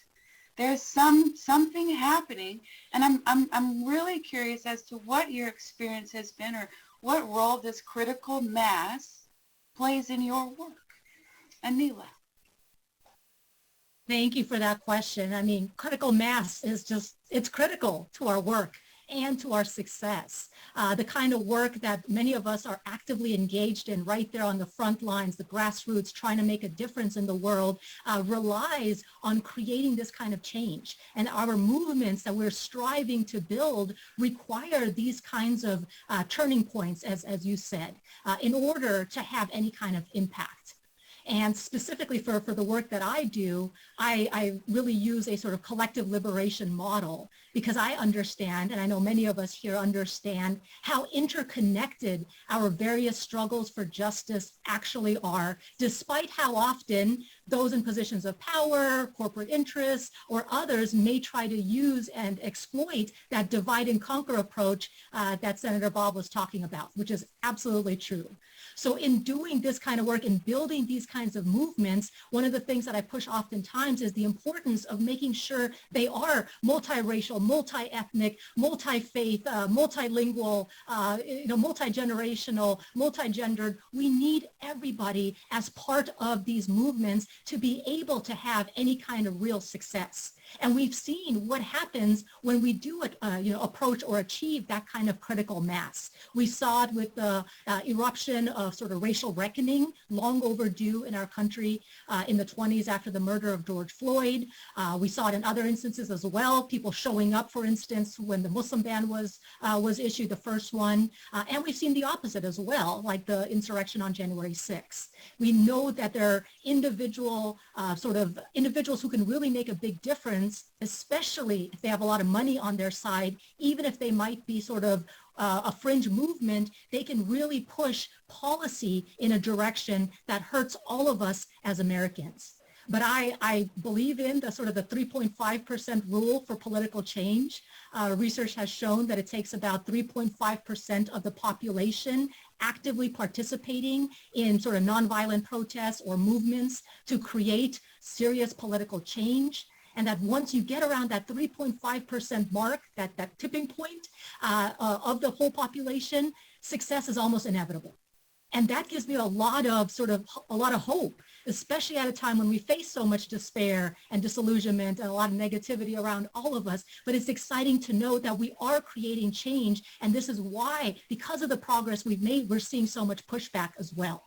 There's something happening, and I'm really curious as to what your experience has been, or what role this critical mass plays in your work. Anila. Thank you for that question. I mean, critical mass is it's critical to our work and to our success. The kind of work that many of us are actively engaged in right there on the front lines, the grassroots, trying to make a difference in the world, relies on creating this kind of change. And our movements that we're striving to build require these kinds of turning points, as you said, in order to have any kind of impact. And specifically for the work that I do, I really use a sort of collective liberation model, because I understand, and I know many of us here understand, how interconnected our various struggles for justice actually are, despite how often those in positions of power, corporate interests, or others may try to use and exploit that divide and conquer approach that Senator Bob was talking about, which is absolutely true. So in doing this kind of work and building these kinds of movements, one of the things that I push oftentimes is the importance of making sure they are multiracial, multi-ethnic, multi-faith, multilingual, multi-generational, multi-gendered. We need everybody as part of these movements to be able to have any kind of real success. And we've seen what happens when we do approach or achieve that kind of critical mass. We saw it with the eruption of sort of racial reckoning, long overdue in our country in the 20s after the murder of George Floyd. We saw it in other instances as well, people showing up, for instance, when the Muslim ban was issued, the first one. And we've seen the opposite as well, like the insurrection on January 6th. We know that there are individuals who can really make a big difference, especially if they have a lot of money on their side, even if they might be sort of a fringe movement, they can really push policy in a direction that hurts all of us as Americans. But I believe in the sort of the 3.5% rule for political change. Research has shown that it takes about 3.5% of the population actively participating in sort of nonviolent protests or movements to create serious political change. And that once you get around that 3.5% mark, that tipping point of the whole population, success is almost inevitable. And that gives me a lot of hope, especially at a time when we face so much despair and disillusionment and a lot of negativity around all of us. But it's exciting to know that we are creating change. And this is why, because of the progress we've made, we're seeing so much pushback as well.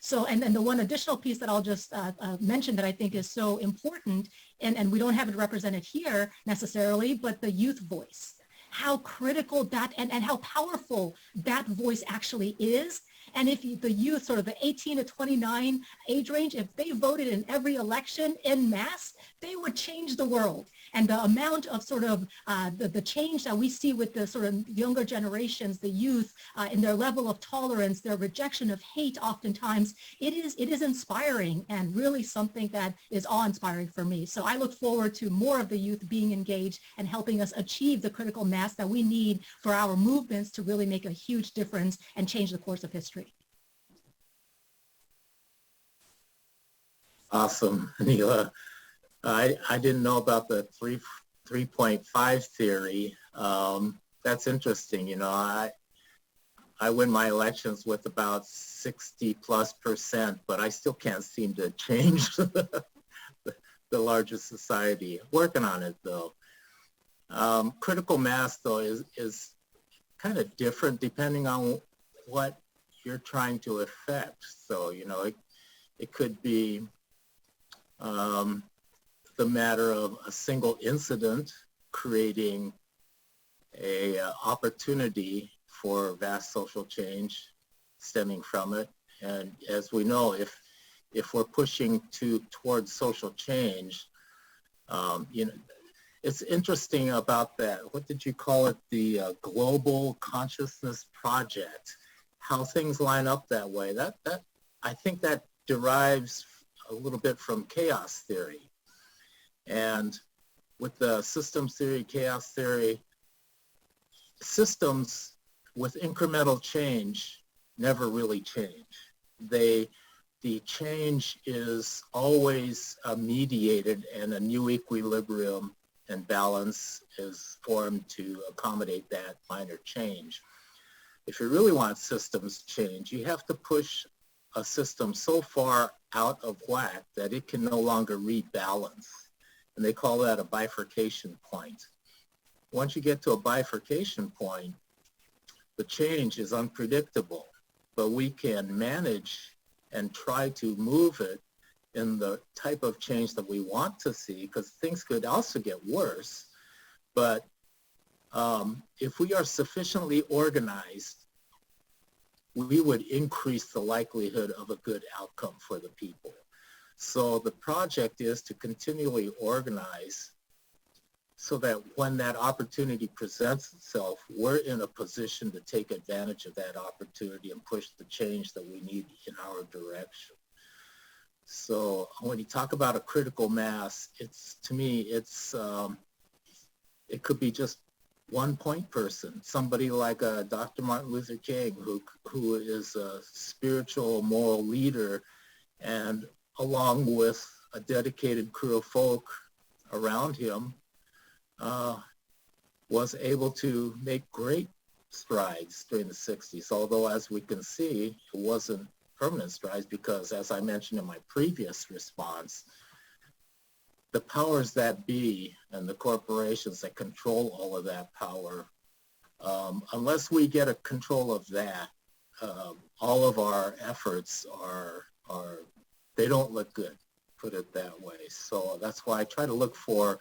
So, and then the one additional piece that I'll just mention that I think is so important, and we don't have it represented here necessarily, but the youth voice, how critical that and how powerful that voice actually is. And if the youth, sort of the 18 to 29 age range, if they voted in every election en masse, they would change the world. And the amount of sort of the change that we see with the sort of younger generations, the youth, in their level of tolerance, their rejection of hate, oftentimes, it is inspiring and really something that is awe-inspiring for me. So I look forward to more of the youth being engaged and helping us achieve the critical mass that we need for our movements to really make a huge difference and change the course of history. Awesome, Neela. I didn't know about the 3.5 theory. That's interesting. You know, I win my elections with about 60+%, but I still can't seem to change the larger society. Working on it though. Critical mass though is kind of different depending on what you're trying to affect. So, you know, it could be the matter of a single incident creating a opportunity for vast social change stemming from it. And as we know, if we're pushing towards social change, you know, it's interesting about that. What did you call it? The Global Consciousness Project. How things line up that way. That I think that derives a little bit from chaos theory. And with the systems theory, chaos theory, systems with incremental change never really change. The change is always mediated, and a new equilibrium and balance is formed to accommodate that minor change. If you really want systems change, you have to push a system so far out of whack that it can no longer rebalance. And they call that a bifurcation point. Once you get to a bifurcation point, the change is unpredictable, but we can manage and try to move it in the type of change that we want to see, because things could also get worse. But if we are sufficiently organized, we would increase the likelihood of a good outcome for the people. So the project is to continually organize so that when that opportunity presents itself, we're in a position to take advantage of that opportunity and push the change that we need in our direction. So when you talk about a critical mass, to me, it could be just one point person, somebody like Dr. Martin Luther King, who is a spiritual, moral leader, and along with a dedicated crew of folk around him, was able to make great strides during the 60s, although as we can see, it wasn't permanent strides because, as I mentioned in my previous response, the powers that be and the corporations that control all of that power, unless we get a control of that, all of our efforts they don't look good, put it that way. So that's why I try to look for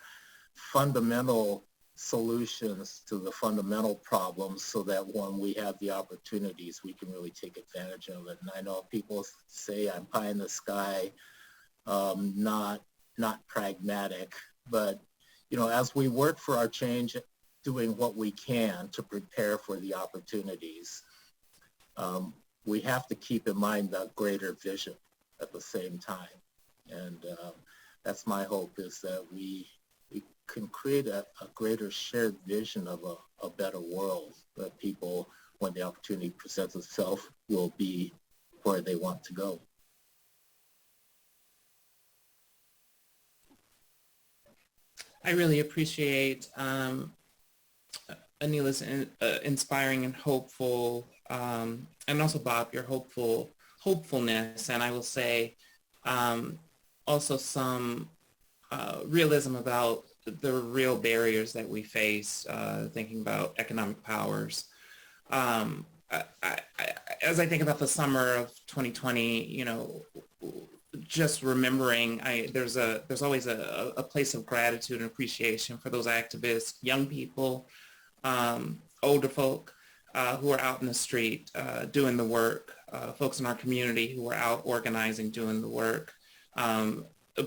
fundamental solutions to the fundamental problems so that when we have the opportunities, we can really take advantage of it. And I know people say I'm pie in the sky, not pragmatic, but as we work for our change, doing what we can to prepare for the opportunities, we have to keep in mind that greater vision at the same time. And that's my hope, is that we can create a greater shared vision of a better world, that people, when the opportunity presents itself, will be where they want to go. I really appreciate Anila's inspiring and hopeful, and also Bob, your hopefulness, and I will say also some realism about the real barriers that we face, thinking about economic powers. As I think about the summer of 2020, just remembering, there's always a place of gratitude and appreciation for those activists, young people, older folk who are out in the street doing the work, folks in our community who are out organizing, doing the work,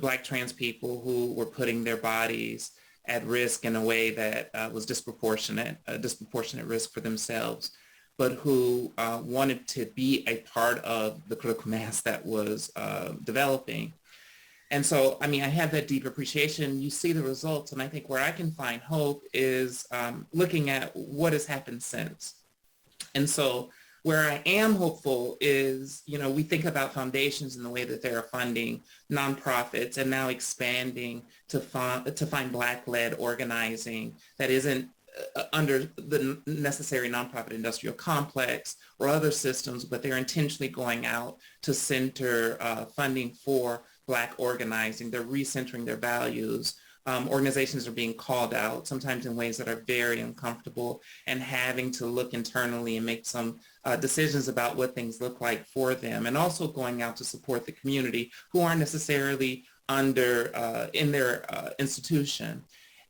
Black trans people who were putting their bodies at risk in a way that was disproportionate, a disproportionate risk for themselves, but who wanted to be a part of the critical mass that was developing. And so, I have that deep appreciation. You see the results, and I think where I can find hope is looking at what has happened since. And so where I am hopeful is, we think about foundations in the way that they are funding nonprofits and now expanding to find Black-led organizing that isn't under the necessary nonprofit industrial complex or other systems, but they're intentionally going out to center funding for Black organizing. They're recentering their values. Organizations are being called out, sometimes in ways that are very uncomfortable, and having to look internally and make some decisions about what things look like for them, and also going out to support the community who aren't necessarily in their institution.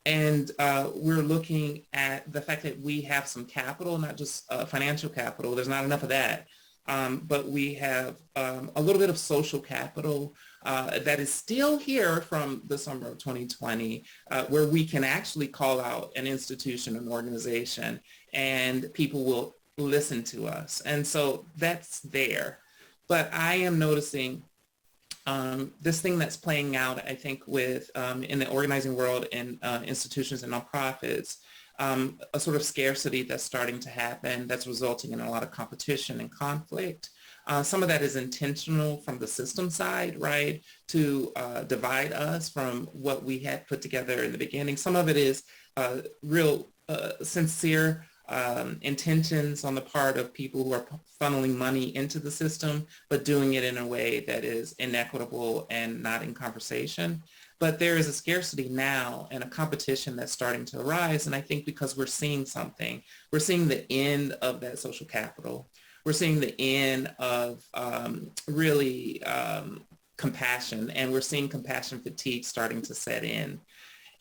And we're looking at the fact that we have some capital, not just financial capital. There's not enough of that. But we have a little bit of social capital that is still here from the summer of 2020, where we can actually call out an institution, an organization, and people will listen to us. And so that's there. But I am noticing this thing that's playing out, I think, with in the organizing world and institutions and nonprofits, a sort of scarcity that's starting to happen that's resulting in a lot of competition and conflict. Some of that is intentional from the system side, right, to divide us from what we had put together in the beginning. Some of it is real sincere intentions on the part of people who are funneling money into the system, but doing it in a way that is inequitable and not in conversation. But there is a scarcity now and a competition that's starting to arise. And I think because we're seeing something, we're seeing the end of that social capital. We're seeing the end of really compassion, and we're seeing compassion fatigue starting to set in.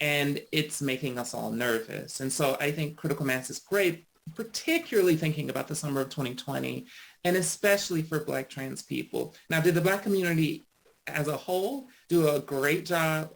And it's making us all nervous. And so I think critical mass is great, particularly thinking about the summer of 2020, and especially for Black trans people. Now, did the Black community as a whole do a great job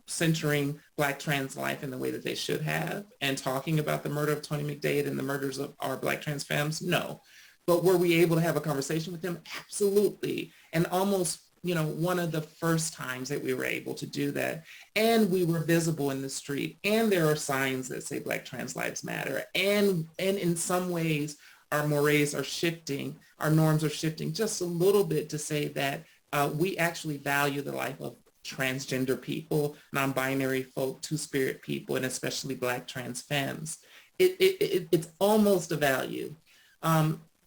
centering Black trans life in the way that they should have and talking about the murder of Tony McDade and the murders of our Black trans femmes? No. But were we able to have a conversation with them? Absolutely. And almost, one of the first times that we were able to do that. And we were visible in the street. And there are signs that say Black trans lives matter. And in some ways, our mores are shifting, our norms are shifting just a little bit to say that we actually value the life of transgender people, non-binary folk, two-spirit people, and especially Black trans femmes. It's almost a value.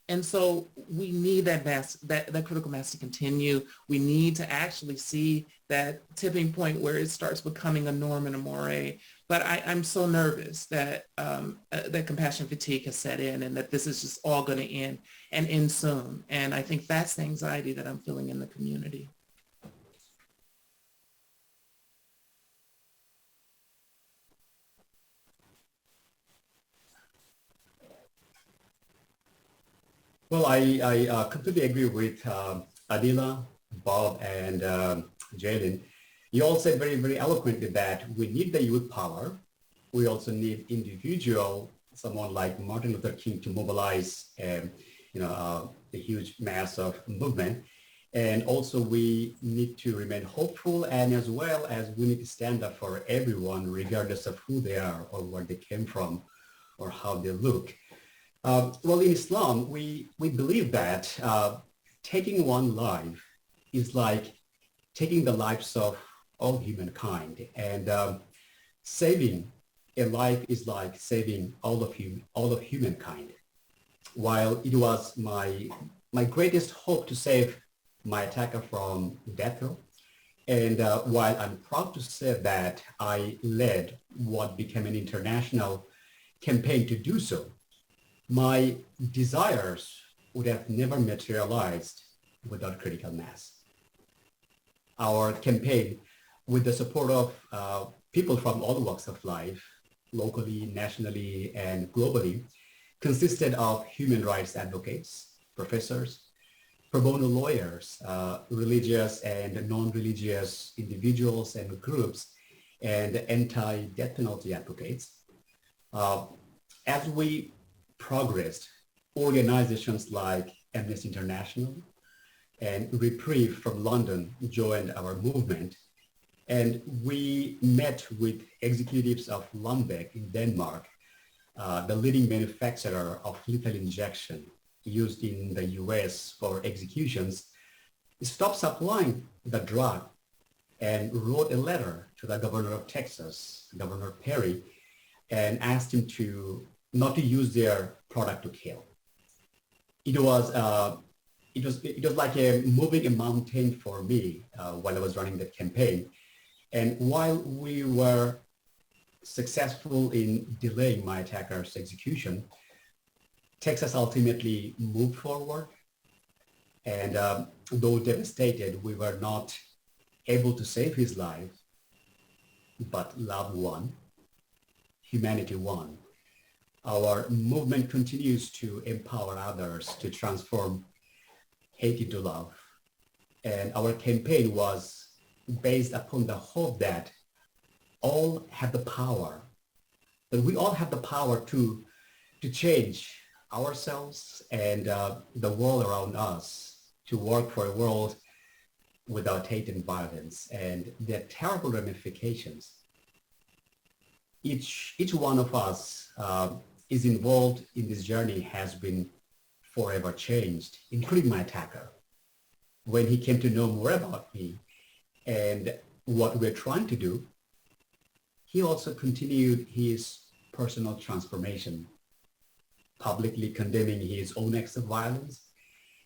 And so we need that critical mass to continue. We need to actually see that tipping point where it starts becoming a norm and a moray. But I'm so nervous that that compassion fatigue has set in and that this is just all going to end and end soon. And I think that's the anxiety that I'm feeling in the community. Well, I completely agree with Adila, Bob, and Jalen. You all said very, very eloquently that we need the youth power. We also need individual, someone like Martin Luther King, to mobilize, the huge mass of movement. And also we need to remain hopeful, and as well as we need to stand up for everyone, regardless of who they are or where they came from or how they look. Well, in Islam, we believe that taking one life is like taking the lives of all humankind, and saving a life is like saving all of humankind. While it was my greatest hope to save my attacker from death row, and while I'm proud to say that I led what became an international campaign to do so, my desires would have never materialized without critical mass. Our campaign, with the support of people from all walks of life, locally, nationally, and globally, consisted of human rights advocates, professors, pro bono lawyers, religious and non-religious individuals and groups, and anti-death penalty advocates. As we progressed, organizations like Amnesty International and Reprieve from London joined our movement, and we met with executives of Lundbeck in Denmark, the leading manufacturer of lethal injection used in the US for executions, stopped supplying the drug and wrote a letter to the governor of Texas, Governor Perry, and asked him not to use their product to kill. It was like moving a mountain for me while I was running that campaign. And while we were successful in delaying my attacker's execution, Texas ultimately moved forward. And though devastated, we were not able to save his life, but love won, humanity won. Our movement continues to empower others to transform hate into love. And our campaign was based upon the hope that all have the power, that we all have the power to change ourselves and the world around us, to work for a world without hate and violence. And their terrible ramifications. Each one of us is involved in this journey has been forever changed, including my attacker. When he came to know more about me and what we're trying to do, he also continued his personal transformation, publicly condemning his own acts of violence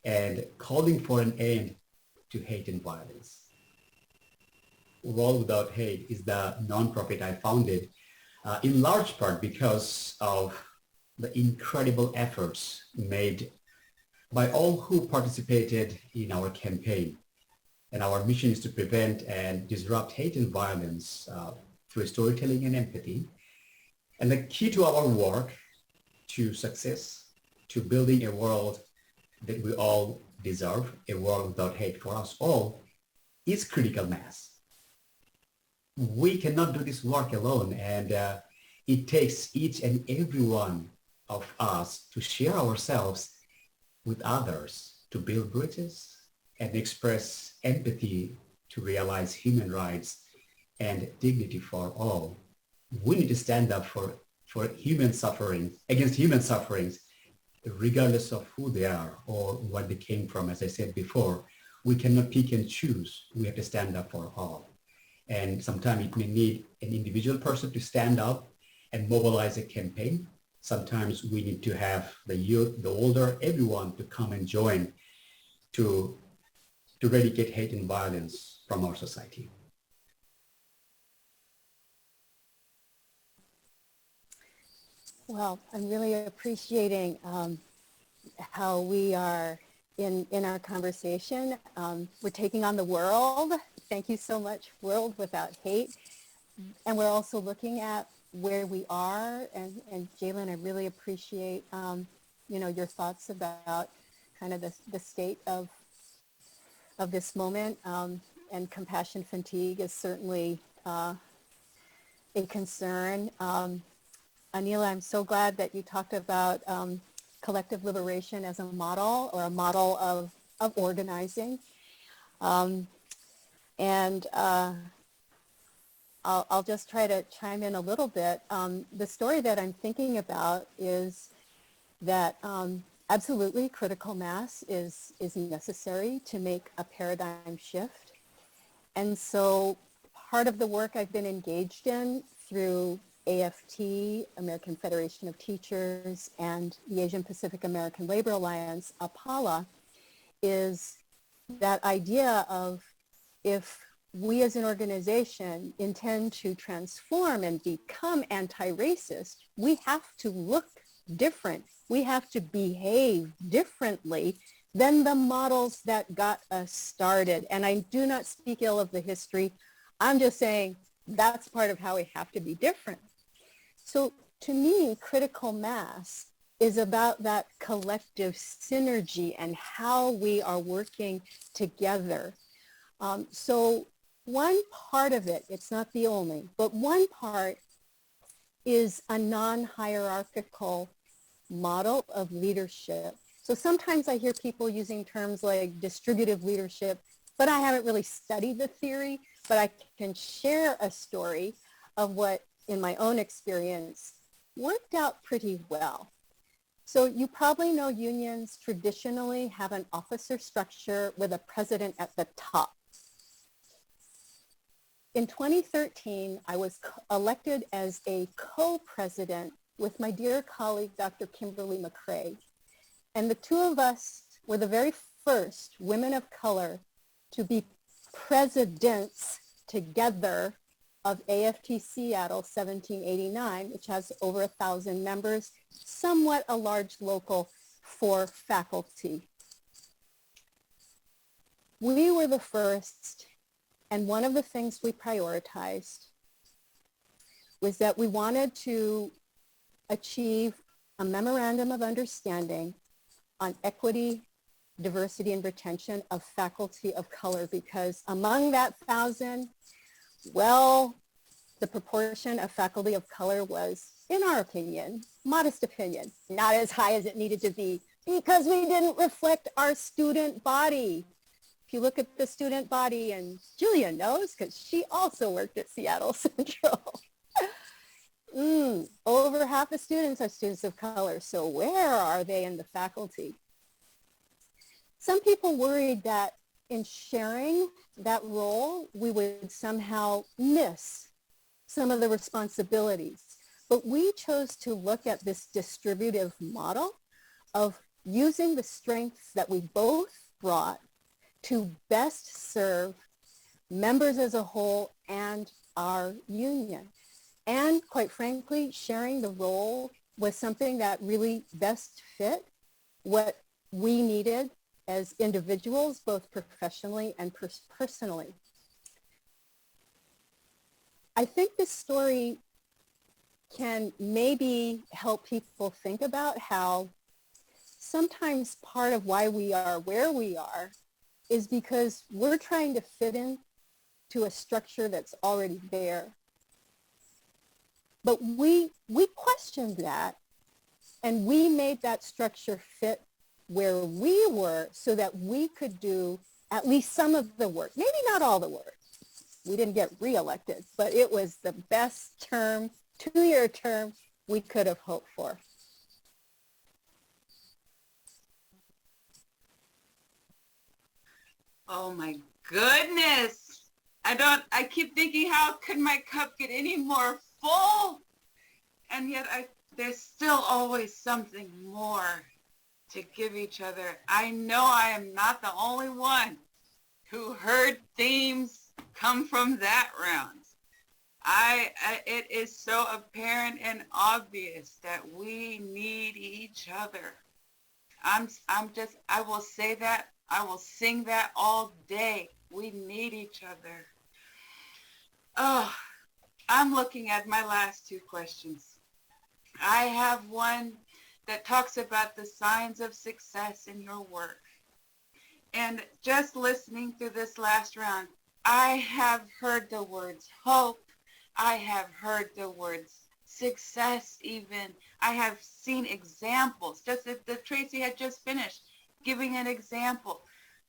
and calling for an end to hate and violence. World Without Hate is the nonprofit I founded in large part because of the incredible efforts made by all who participated in our campaign. And our mission is to prevent and disrupt hate and violence through storytelling and empathy. And the key to our work to success, to building a world that we all deserve, a world without hate for us all, is critical mass. We cannot do this work alone, and it takes each and every one of us to share ourselves with others, to build bridges and express empathy, to realize human rights and dignity for all. We need to stand up for human suffering, against human sufferings, regardless of who they are or where they came from. As I said before, we cannot pick and choose. We have to stand up for all. And sometimes it may need an individual person to stand up and mobilize a campaign. Sometimes we need to have the youth, the older, everyone to come and join to eradicate hate and violence from our society. Well, I'm really appreciating how we are in our conversation. We're taking on the world. Thank you so much, World Without Hate. And we're also looking at where we are. And Jalen, I really appreciate, your thoughts about kind of the state of this moment. And compassion fatigue is certainly a concern. Anila, I'm so glad that you talked about collective liberation as a model or a model of organizing. And I'll just try to chime in a little bit. The story that I'm thinking about is that absolutely critical mass is necessary to make a paradigm shift. And so part of the work I've been engaged in through AFT, American Federation of Teachers, and the Asian Pacific American Labor Alliance, APALA, is that idea of if we as an organization intend to transform and become anti-racist, we have to look different. We have to behave differently than the models that got us started. And I do not speak ill of the history. I'm just saying that's part of how we have to be different. So to me, critical mass is about that collective synergy and how we are working together. So one part of it, it's not the only, but one part is a non-hierarchical model of leadership. So sometimes I hear people using terms like distributive leadership, but I haven't really studied the theory, but I can share a story of what, in my own experience, worked out pretty well. So you probably know unions traditionally have an officer structure with a president at the top. In 2013, I was elected as a co-president with my dear colleague, Dr. Kimberly McCrae. And the two of us were the very first women of color to be presidents together of AFT Seattle 1789, which has over 1,000 members, somewhat a large local for faculty. We were the first, and one of the things we prioritized was that we wanted to achieve a memorandum of understanding on equity, diversity, and retention of faculty of color, because among that 1,000, well, the proportion of faculty of color was, in our opinion, modest opinion, not as high as it needed to be, because we didn't reflect our student body. If you look at the student body, and Julia knows because she also worked at Seattle Central, over half the students are students of color. So where are they in the faculty? Some people worried that in sharing that role, we would somehow miss some of the responsibilities. But we chose to look at this distributive model of using the strengths that we both brought to best serve members as a whole and our union. And quite frankly, sharing the role was something that really best fit what we needed as individuals, both professionally and personally. I think this story can maybe help people think about how sometimes part of why we are where we are is because we're trying to fit in to a structure that's already there. But we questioned that, and we made that structure fit where we were so that we could do at least some of the work, maybe not all the work. We didn't get reelected, but it was the best term, 2-year term we could have hoped for. Oh my goodness. I keep thinking, how could my cup get any more full? And yet there's still always something more to give each other. I know I am not the only one who heard themes come from that round. It is so apparent and obvious that we need each other. I will say that, I will sing that all day. We need each other. Oh, I'm looking at my last two questions. I have one that talks about the signs of success in your work. And just listening through this last round, I have heard the words hope. I have heard the words success even. I have seen examples, just as the Tracy had just finished, giving an example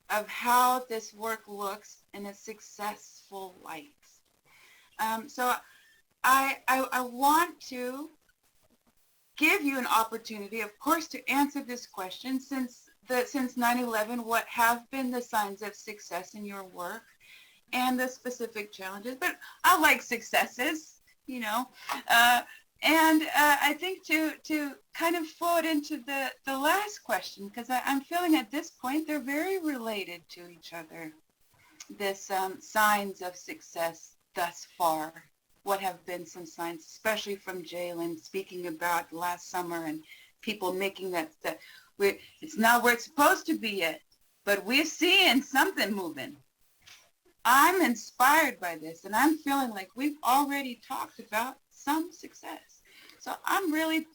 of how this work looks in a successful light. So I want to give you an opportunity, of course, to answer this question since 9/11, what have been the signs of success in your work and the specific challenges? But I like successes, you know. I think to kind of flow it into the last question, because I'm feeling at this point they're very related to each other. This signs of success thus far. What have been some signs, especially from Jalen speaking about last summer and people making that it's not where it's supposed to be yet, but we're seeing something moving. I'm inspired by this, and I'm feeling like we've already talked about some success. So I'm really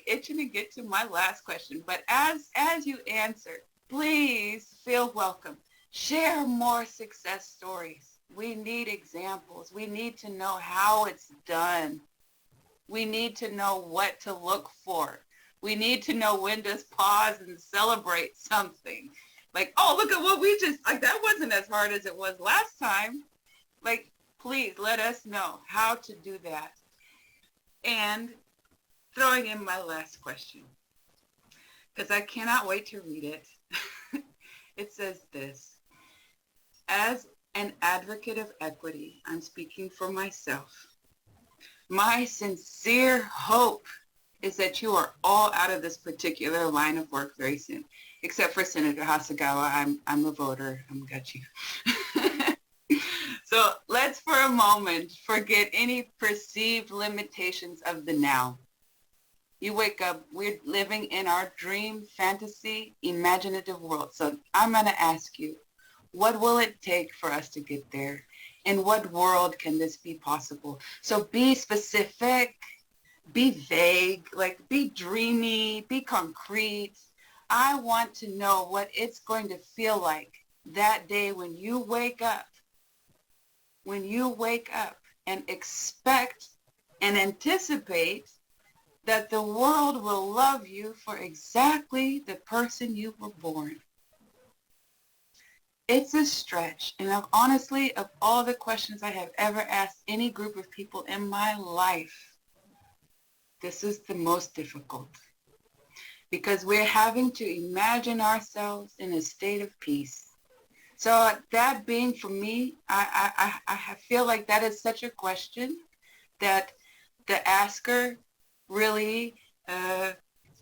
itching to get to my last question. But as you answer, please feel welcome. Share more success stories. We need examples. We need to know how it's done. We need to know what to look for. We need to know when to pause and celebrate something. Like, oh, look at what we just, like, that wasn't as hard as it was last time. Like, please let us know how to do that. And throwing in my last question, because I cannot wait to read it. It says this: as an advocate of equity, I'm speaking for myself. My sincere hope is that you are all out of this particular line of work very soon, except for Senator Hasegawa. I'm a voter. I'm got you. So let's for a moment forget any perceived limitations of the now. You wake up, we're living in our dream, fantasy, imaginative world. So I'm going to ask you, what will it take for us to get there? In what world can this be possible? So be specific, be vague, like be dreamy, be concrete. I want to know what it's going to feel like that day when you wake up and expect and anticipate that the world will love you for exactly the person you were born. It's a stretch, and honestly, of all the questions I have ever asked any group of people in my life, this is the most difficult, because we're having to imagine ourselves in a state of peace. So that being, for me, I feel like that is such a question that the asker really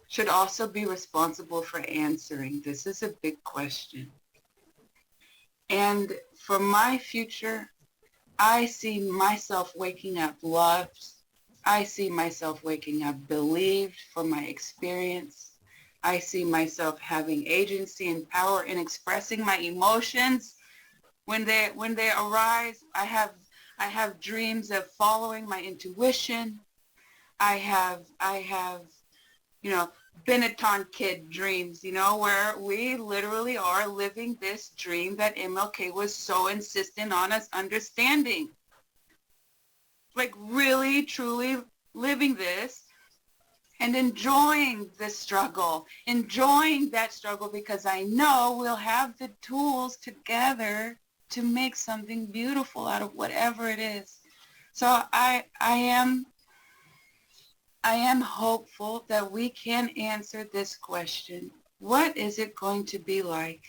should also be responsible for answering. This is a big question. And for my future, I see myself waking up loved. I see myself waking up believed for my experience. I see myself having agency and power in expressing my emotions when they arise. I have dreams of following my intuition. I have Benetton kid dreams, where we literally are living this dream that MLK was so insistent on us understanding. Like really, truly living this and enjoying the struggle, enjoying that struggle, because I know we'll have the tools together to make something beautiful out of whatever it is. So I am hopeful that we can answer this question. What is it going to be like?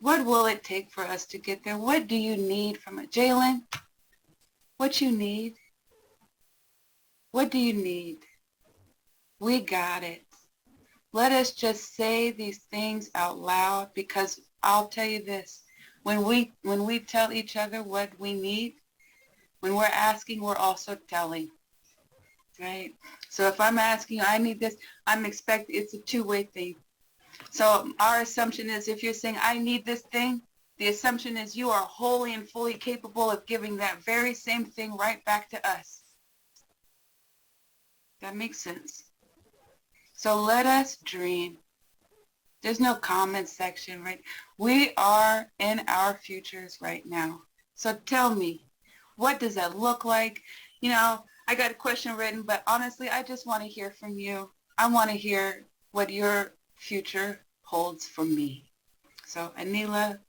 What will it take for us to get there? What do you need from it? Jalen, what you need? What do you need? We got it. Let us just say these things out loud, because I'll tell you this. When we tell each other what we need, when we're asking, we're also telling, right? So if I'm asking, I need this, I'm expecting, it's a two-way thing. So our assumption is if you're saying, I need this thing, the assumption is you are wholly and fully capable of giving that very same thing right back to us. That makes sense. So let us dream. There's no comment section, right? We are in our futures right now. So tell me, what does that look like? You know, I got a question written, but honestly, I just want to hear from you. I want to hear what your future holds for me. So Anila,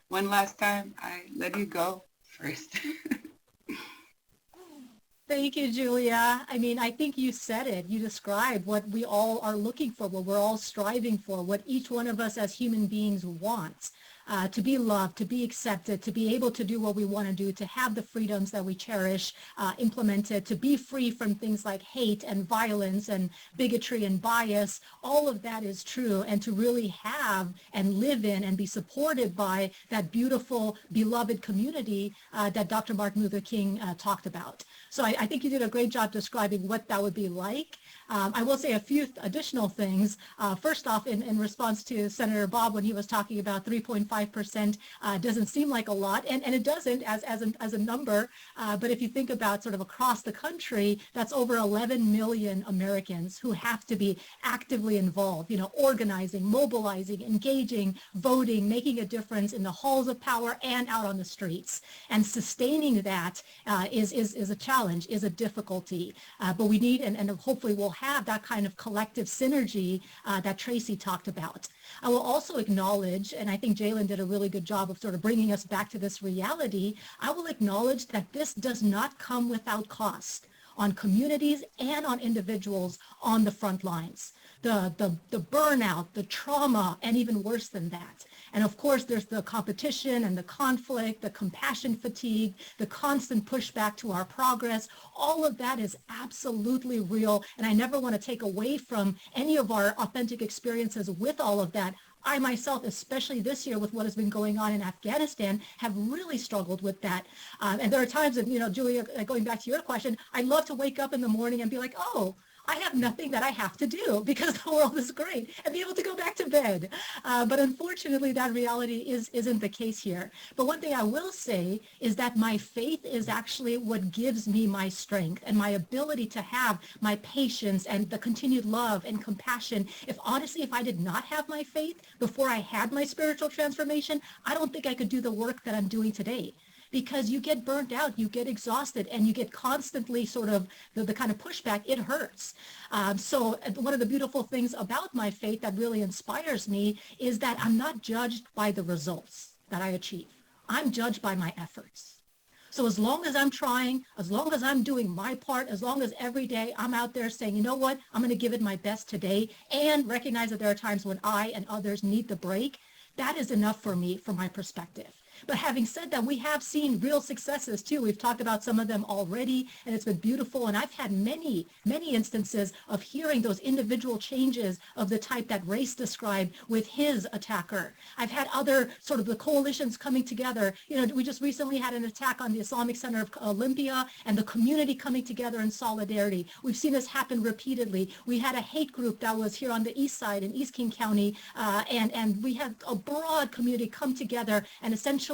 one last time, I let you go first. Thank you, Julia. I mean, I think you said it. You described what we all are looking for, what we're all striving for, what each one of us as human beings wants. To be loved, to be accepted, to be able to do what we want to do, to have the freedoms that we cherish implemented, to be free from things like hate and violence and bigotry and bias. All of that is true. And to really have and live in and be supported by that beautiful, beloved community that Dr. Martin Luther King talked about. So I think you did a great job describing what that would be like. I will say a few additional things. First off, in response to Senator Bob, when he was talking about 3.5%, doesn't seem like a lot, and it doesn't as a number. But if you think about sort of across the country, that's over 11 million Americans who have to be actively involved, you know, organizing, mobilizing, engaging, voting, making a difference in the halls of power and out on the streets. And sustaining that is a challenge, is a difficulty. But we need, and hopefully we'll have that kind of collective synergy that Tracy talked about. I will also acknowledge, and I think Jalen did a really good job of sort of bringing us back to this reality, I will acknowledge that this does not come without cost on communities and on individuals on the front lines. The burnout, the trauma, and even worse than that. And of course, there's the competition and the conflict, the compassion fatigue, the constant pushback to our progress. All of that is absolutely real. And I never want to take away from any of our authentic experiences with all of that. I myself, especially this year with what has been going on in Afghanistan, have really struggled with that. And there are times, and, you know, Julia, going back to your question, I'd love to wake up in the morning and be like, oh, I have nothing that I have to do because the world is great, and be able to go back to bed. But unfortunately, that reality isn't the case here. But one thing I will say is that my faith is actually what gives me my strength and my ability to have my patience and the continued love and compassion. If I did not have my faith before I had my spiritual transformation, I don't think I could do the work that I'm doing today. Because you get burnt out, you get exhausted, and you get constantly sort of the kind of pushback, it hurts. So one of the beautiful things about my faith that really inspires me is that I'm not judged by the results that I achieve. I'm judged by my efforts. So as long as I'm trying, as long as I'm doing my part, as long as every day I'm out there saying, you know what, I'm going to give it my best today and recognize that there are times when I and others need the break, that is enough for me from my perspective. But having said that, we have seen real successes too. We've talked about some of them already, and it's been beautiful. And I've had many, many instances of hearing those individual changes of the type that Race described with his attacker. I've had other sort of the coalitions coming together. You know, we just recently had an attack on the Islamic Center of Olympia and the community coming together in solidarity. We've seen this happen repeatedly. We had a hate group that was here on the east side in East King County, and we had a broad community come together and essentially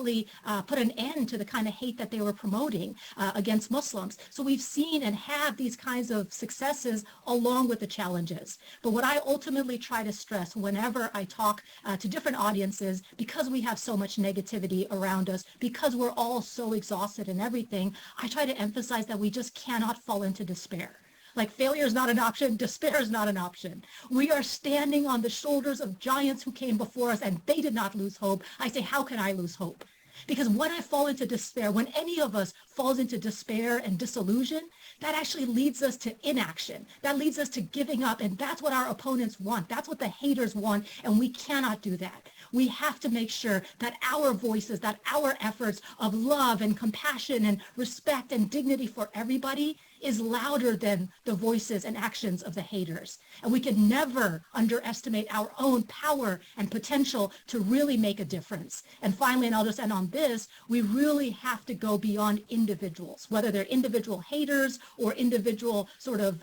put an end to the kind of hate that they were promoting against Muslims. So we've seen and have these kinds of successes along with the challenges. But what I ultimately try to stress whenever I talk to different audiences, because we have so much negativity around us, because we're all so exhausted and everything, I try to emphasize that we just cannot fall into despair. Like failure is not an option, despair is not an option. We are standing on the shoulders of giants who came before us and they did not lose hope. I say, how can I lose hope? Because when I fall into despair, when any of us falls into despair and disillusion, that actually leads us to inaction. That leads us to giving up. And that's what our opponents want. That's what the haters want. And we cannot do that. We have to make sure that our voices, that our efforts of love and compassion and respect and dignity for everybody is louder than the voices and actions of the haters. And we can never underestimate our own power and potential to really make a difference. And finally, and I'll just end on this, we really have to go beyond individuals, whether they're individual haters or individual sort of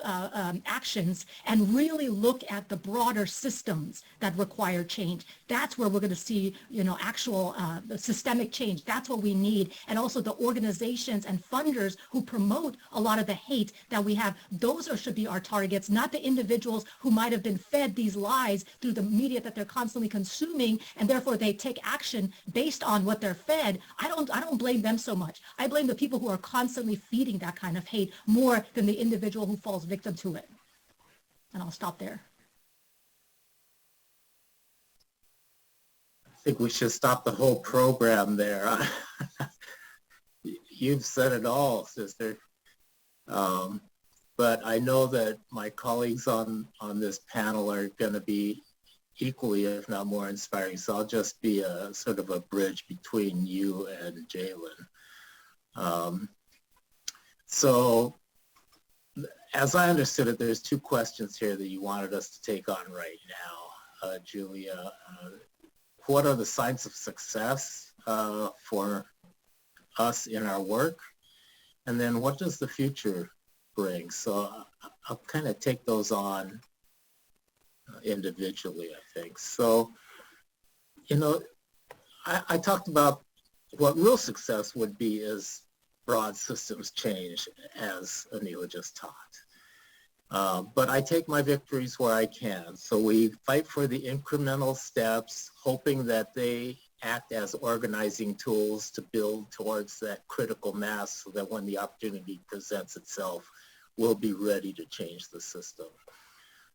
actions, and really look at the broader systems that require change. That's where we're going to see, actual systemic change. That's what we need. And also the organizations and funders who promote a lot of the hate that we have, those should be our targets, not the individuals who might have been fed these lies through the media that they're constantly consuming, and therefore they take action based on what they're fed. I don't blame them so much. I blame the people who are constantly feeding that kind of hate more than the individual who falls victim to it. And I'll stop there. I think we should stop the whole program there. You've said it all, sister. But I know that my colleagues on this panel are going to be equally, if not more, inspiring. So I'll just be a sort of a bridge between you and Jalen. So as I understood it, there's two questions here that you wanted us to take on right now, Julia. What are the signs of success for us in our work? And then what does the future bring? So I'll kind of take those on individually, I think. So, I talked about what real success would be is broad systems change, as Anila just taught. But I take my victories where I can. So we fight for the incremental steps, hoping that they act as organizing tools to build towards that critical mass so that when the opportunity presents itself, we'll be ready to change the system.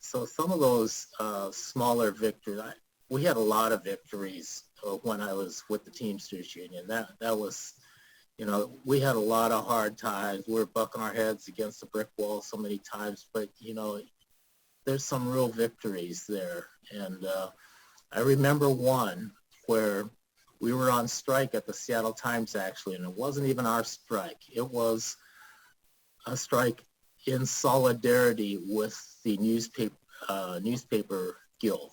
So some of those smaller victories, we had a lot of victories when I was with the Teamsters Union. That was, we had a lot of hard times. We were bucking our heads against the brick wall so many times, but, there's some real victories there. And I remember one where we were on strike at the Seattle Times, actually, and it wasn't even our strike. It was a strike in solidarity with the newspaper guild.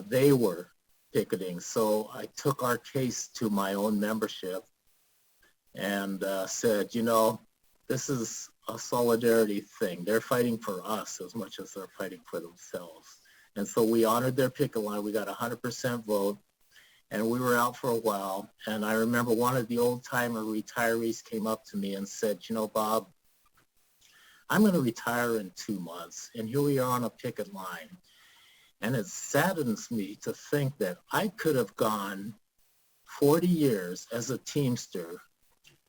They were picketing, so I took our case to my own membership and said, this is a solidarity thing. They're fighting for us as much as they're fighting for themselves. And so we honored their picket line. We got 100% vote, and we were out for a while. And I remember one of the old-timer retirees came up to me and said, Bob, I'm going to retire in 2 months, and here we are on a picket line. And it saddens me to think that I could have gone 40 years as a Teamster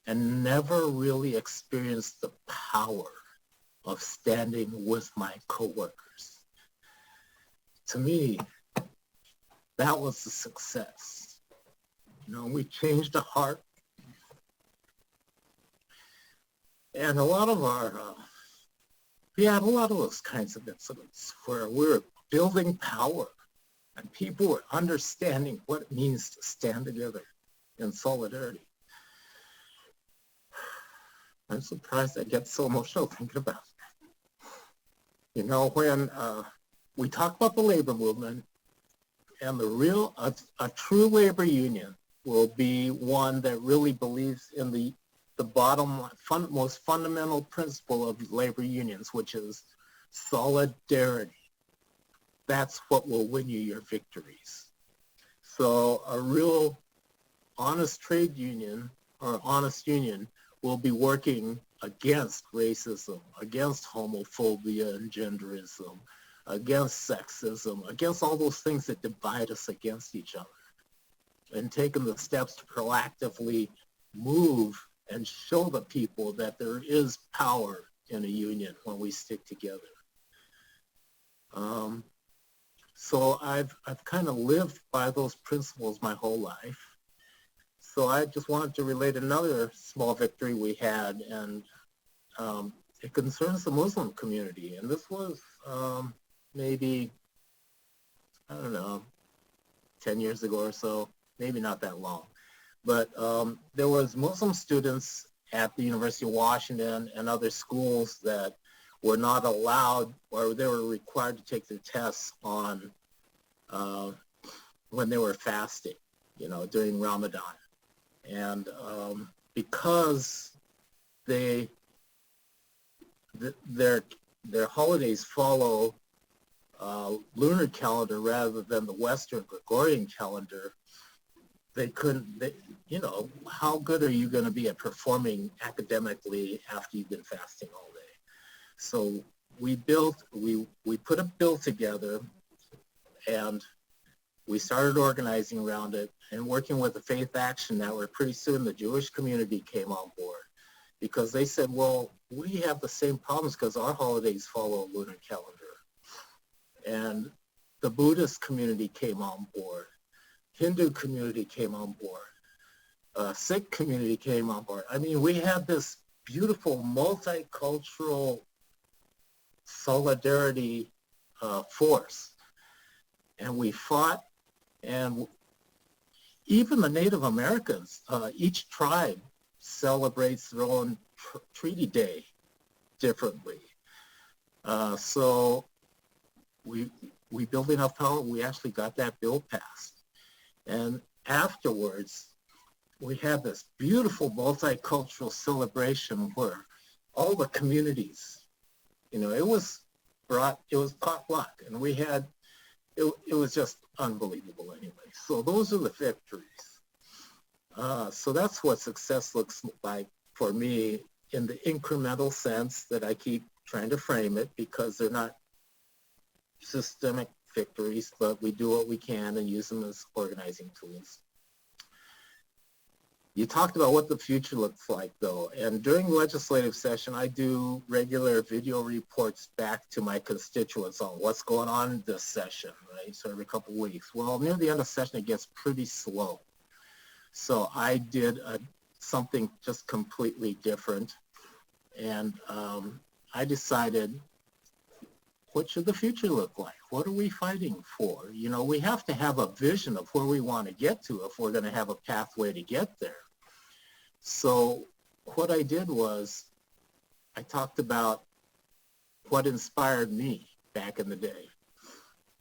and never really experienced the power of standing with my coworkers. To me, that was a success. We changed the heart. And a lot of our, a lot of those kinds of incidents where we're building power and people were understanding what it means to stand together in solidarity. I'm surprised I get so emotional thinking about it. When we talk about the labor movement, and a true labor union will be one that really believes in the bottom most fundamental principle of labor unions, which is solidarity. That's what will win you your victories. So a real honest trade union or honest union will be working against racism, against homophobia and genderism, against sexism, against all those things that divide us against each other, and taking the steps to proactively move and show the people that there is power in a union when we stick together. So I've kind of lived by those principles my whole life. So I just wanted to relate another small victory we had, and it concerns the Muslim community. And this was maybe, 10 years ago or so, maybe not that long. But there was Muslim students at the University of Washington and other schools that were not allowed, or they were required to take their tests on when they were fasting, during Ramadan. And because their holidays follow lunar calendar rather than the Western Gregorian calendar, how good are you going to be at performing academically after you've been fasting all day? So we put a bill together, and we started organizing around it and working with the Faith Action Network. Pretty soon the Jewish community came on board because they said, well, we have the same problems because our holidays follow a lunar calendar. And the Buddhist community came on board. Hindu community came on board. Sikh community came on board. I mean, we had this beautiful multicultural solidarity force. And we fought, and even the Native Americans, each tribe celebrates their own treaty day differently. So we built enough power, we actually got that bill passed. And afterwards, we had this beautiful multicultural celebration where all the communities, it was potluck, and we had, it was just unbelievable anyway. So those are the victories. So that's what success looks like for me in the incremental sense that I keep trying to frame it, because they're not systemic victories, but we do what we can and use them as organizing tools. You talked about what the future looks like, though, and during legislative session, I do regular video reports back to my constituents on what's going on this session, right? So every couple of weeks. Well, near the end of session, it gets pretty slow. So I did something just completely different, and I decided, what should the future look like? What are we fighting for? We have to have a vision of where we want to get to if we're going to have a pathway to get there. So what I did was I talked about what inspired me back in the day.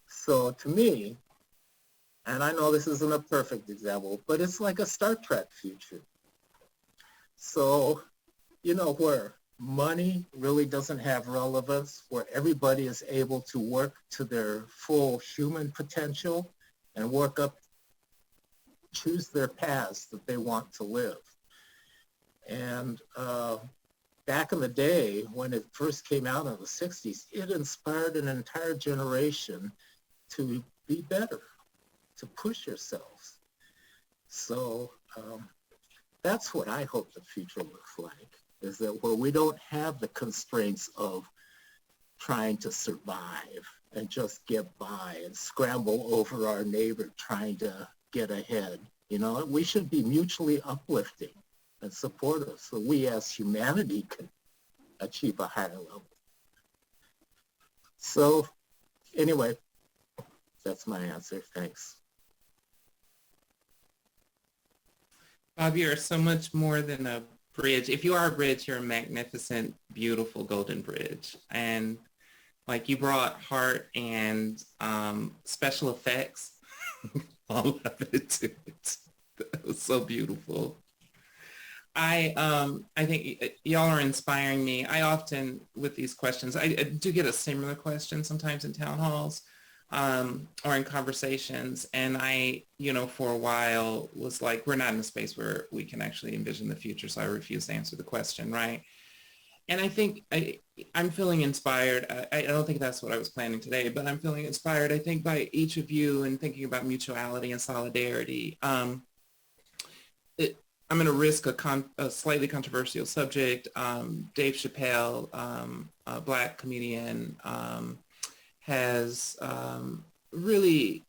So to me, and I know this isn't a perfect example, but it's like a Star Trek future. So, where money really doesn't have relevance, where everybody is able to work to their full human potential and work up, choose their paths that they want to live. And back in the day, when it first came out in the 60s, it inspired an entire generation to be better, to push yourselves. So that's what I hope the future looks like, is that where we don't have the constraints of trying to survive and just get by and scramble over our neighbor trying to get ahead. We should be mutually uplifting and supportive so we as humanity can achieve a higher level. So anyway, that's my answer. Thanks. Bob, you're so much more than a bridge. If you are a bridge, you're a magnificent, beautiful golden bridge. And you brought heart and special effects, all of it to it. That was so beautiful. I think y'all are inspiring me. I often, with these questions, I do get a similar question sometimes in town halls or in conversations. And I, for a while was like, we're not in a space where we can actually envision the future. So I refuse to answer the question, right? And I think I'm feeling inspired. I don't think that's what I was planning today, but I'm feeling inspired, I think, by each of you and thinking about mutuality and solidarity. I'm going to risk a slightly controversial subject. Dave Chappelle, a Black comedian, has really,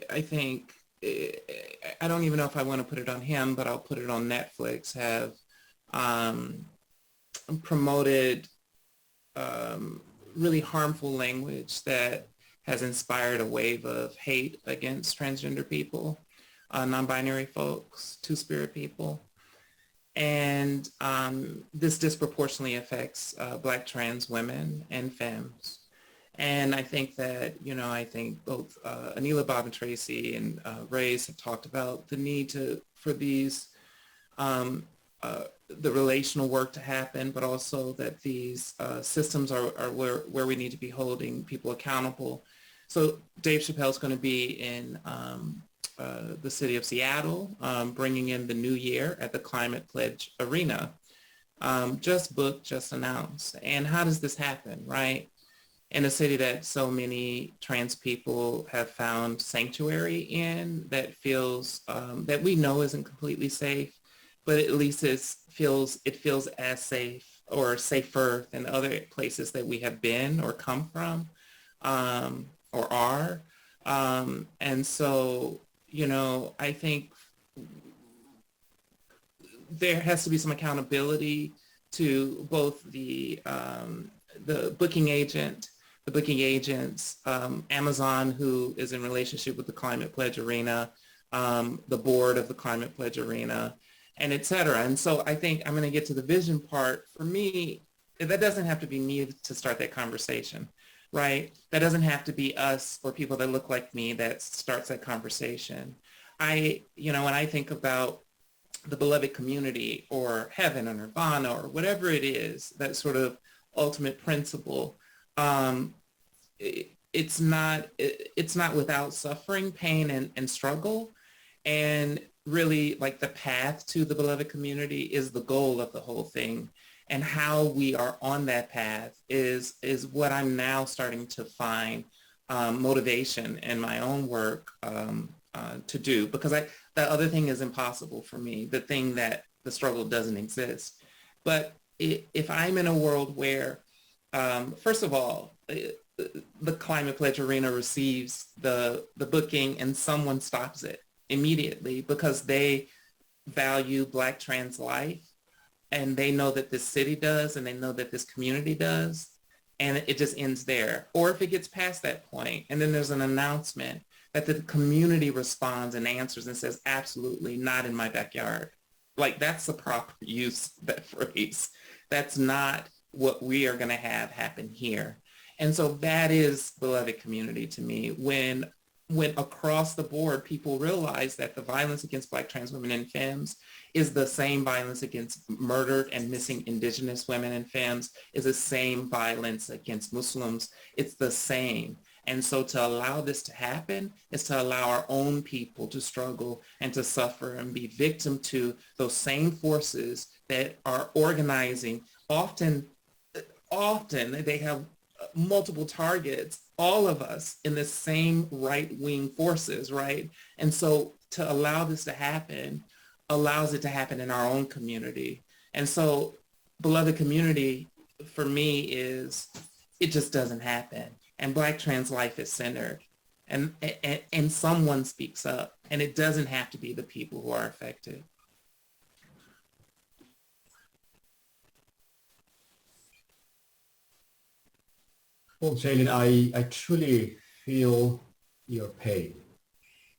I think, I don't even know if I want to put it on him, but I'll put it on Netflix, have promoted really harmful language that has inspired a wave of hate against transgender people, non-binary folks, two-spirit people. And this disproportionately affects Black trans women and femmes. And I think that, I think both Anila, Bob, and Tracy and Reyes have talked about the need for these, the relational work to happen, but also that these systems are where we need to be holding people accountable. So Dave Chappelle's going to be in the city of Seattle, bringing in the new year at the Climate Pledge Arena. Just booked, just announced. And how does this happen, right? In a city that so many trans people have found sanctuary in, that feels, that we know isn't completely safe, but at least it feels as safe or safer than other places that we have been or come from, or are. And so, I think there has to be some accountability to both the booking agents, Amazon, who is in relationship with the Climate Pledge Arena, the board of the Climate Pledge Arena, and et cetera. And so I think I'm going to get to the vision part. For me, that doesn't have to be me to start that conversation, right? That doesn't have to be us or people that look like me that starts that conversation. When I think about the beloved community or heaven or nirvana or whatever it is, that sort of ultimate principle, it's not without suffering, pain, and struggle. And really, like, the path to the beloved community is the goal of the whole thing. And how we are on that path is what I'm now starting to find motivation in my own work to do. Because that other thing is impossible for me, the thing that the struggle doesn't exist. But if I'm in a world where, first of all, the Climate Pledge Arena receives the booking and someone stops it immediately because they value Black trans life, and they know that this city does, and they know that this community does, and it just ends there. Or if it gets past that point, and then there's an announcement that the community responds and answers and says, absolutely not in my backyard. Like, that's the proper use of that phrase. That's not what we are going to have happen here. And so that is beloved community to me, when across the board people realize that the violence against Black trans women and femmes is the same violence against murdered and missing Indigenous women and femmes, is the same violence against Muslims. It's the same. And so to allow this to happen is to allow our own people to struggle and to suffer and be victim to those same forces that are organizing. Often they have multiple targets, all of us in the same right-wing forces, right? And so to allow this to happen allows it to happen in our own community. And so beloved community for me is, it just doesn't happen. And Black trans life is centered, and someone speaks up, and it doesn't have to be the people who are affected. Well, Jalen, I truly feel your pain.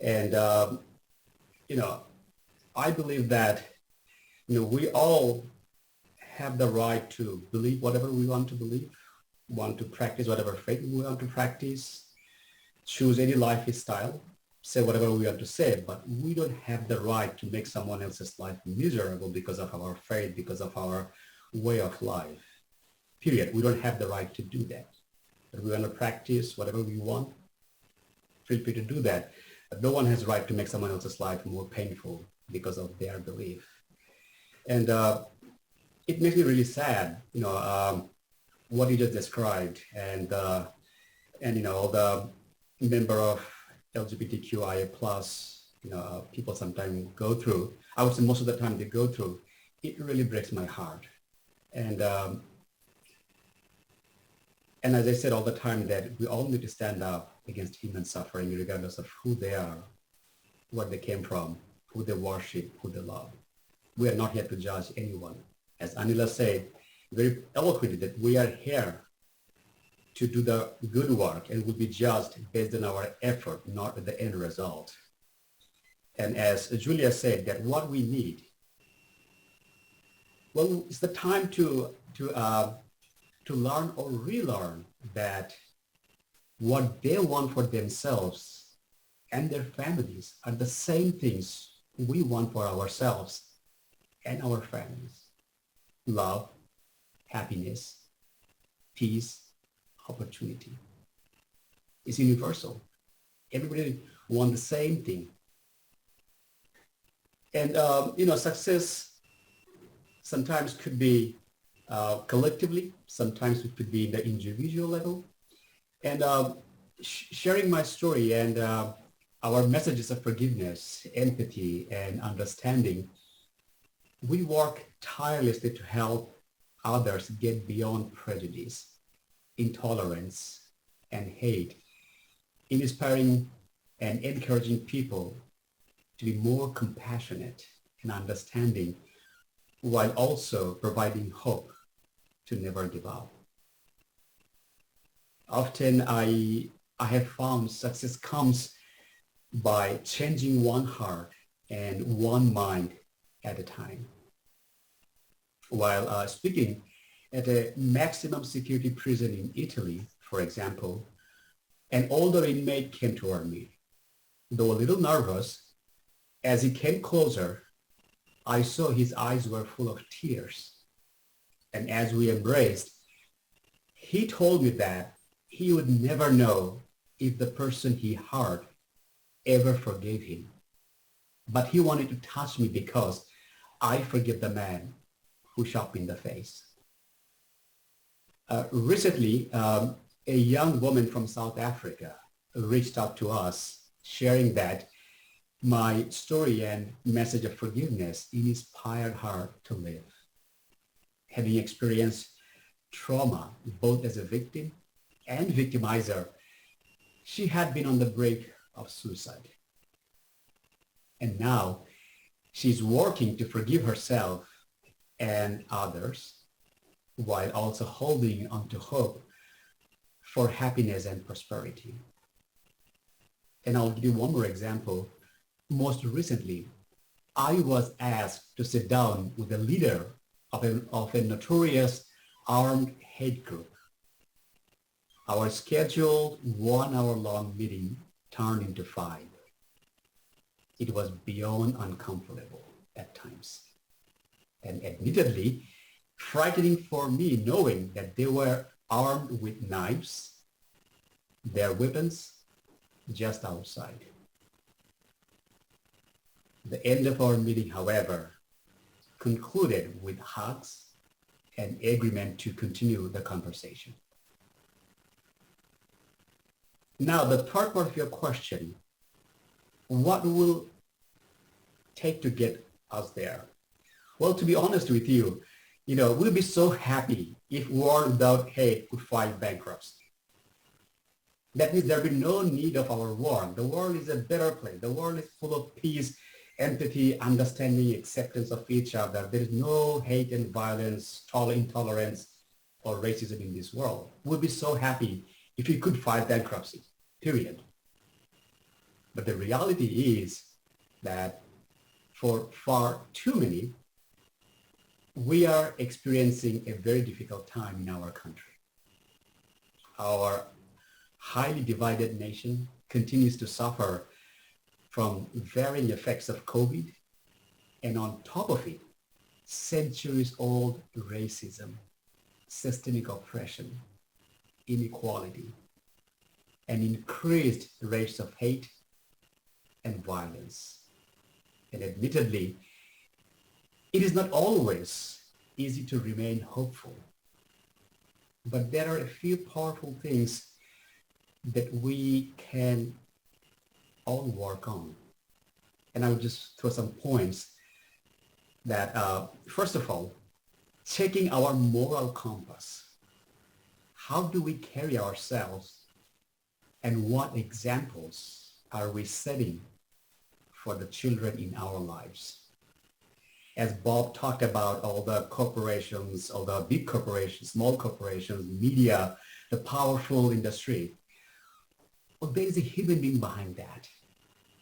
And, I believe that, we all have the right to believe whatever we want to believe, want to practice whatever faith we want to practice, choose any lifestyle, say whatever we want to say, but we don't have the right to make someone else's life miserable because of our faith, because of our way of life. Period. We don't have the right to do that. But we want to practice whatever we want, feel free to do that. But no one has the right to make someone else's life more painful because of their belief. And it makes me really sad, what you just described, and all the member of LGBTQIA+, people sometimes go through. I would say most of the time they go through. It really breaks my heart. And as I said all the time, that we all need to stand up against human suffering, regardless of who they are, where they came from, who they worship, who they love. We are not here to judge anyone. As Anila said very eloquently, that we are here to do the good work and will be judged based on our effort, not the end result. And as Julia said, that what we need Well, it's the time to learn or relearn that what they want for themselves and their families are the same things we want for ourselves and our families. Love, happiness, peace, opportunity. It's universal. Everybody wants the same thing. And, success sometimes could be collectively, sometimes it could be in the individual level. And sharing my story and our messages of forgiveness, empathy, and understanding, we work tirelessly to help others get beyond prejudice, intolerance, and hate, inspiring and encouraging people to be more compassionate and understanding while also providing hope to never give up. Often I have found success comes by changing one heart and one mind at a time. While speaking at a maximum security prison in Italy, for example, an older inmate came toward me. Though a little nervous, as he came closer, I saw his eyes were full of tears. And as we embraced, he told me that he would never know if the person he hurt ever forgave him. But he wanted to touch me because I forgive the man who shot me in the face. Recently, a young woman from South Africa reached out to us, sharing that my story and message of forgiveness inspired her to live. Having experienced trauma both as a victim and victimizer, she had been on the brink of suicide. And now she's working to forgive herself and others while also holding on to hope for happiness and prosperity. And I'll give you one more example. Most recently, I was asked to sit down with the leader of a notorious armed hate group. Our scheduled 1 hour long meeting turned into 5. It was beyond uncomfortable at times. And admittedly, frightening for me knowing that they were armed with knives, their weapons just outside. The end of our meeting, however, concluded with hugs and agreement to continue the conversation. Now, the third part of your question, what will take to get us there? Well, to be honest with you, we'll be so happy if war without hate could fight bankruptcy. That means there'll be no need of our war. The world is a better place. The world is full of peace, empathy, understanding, acceptance of each other. There is no hate and violence, intolerance, or racism in this world. We'll be so happy if we could fight bankruptcy, period. But the reality is that for far too many, we are experiencing a very difficult time in our country. Our highly divided nation continues to suffer from varying effects of COVID, and on top of it, centuries-old racism, systemic oppression, inequality, and increased rates of hate and violence. And admittedly, it is not always easy to remain hopeful, but there are a few powerful things that we can all work on. And I would just throw some points that, first of all, checking our moral compass. How do we carry ourselves, and what examples are we setting for the children in our lives? As Bob talked about, all the corporations, all the big corporations, small corporations, media, the powerful industry, well, there is a human being behind that.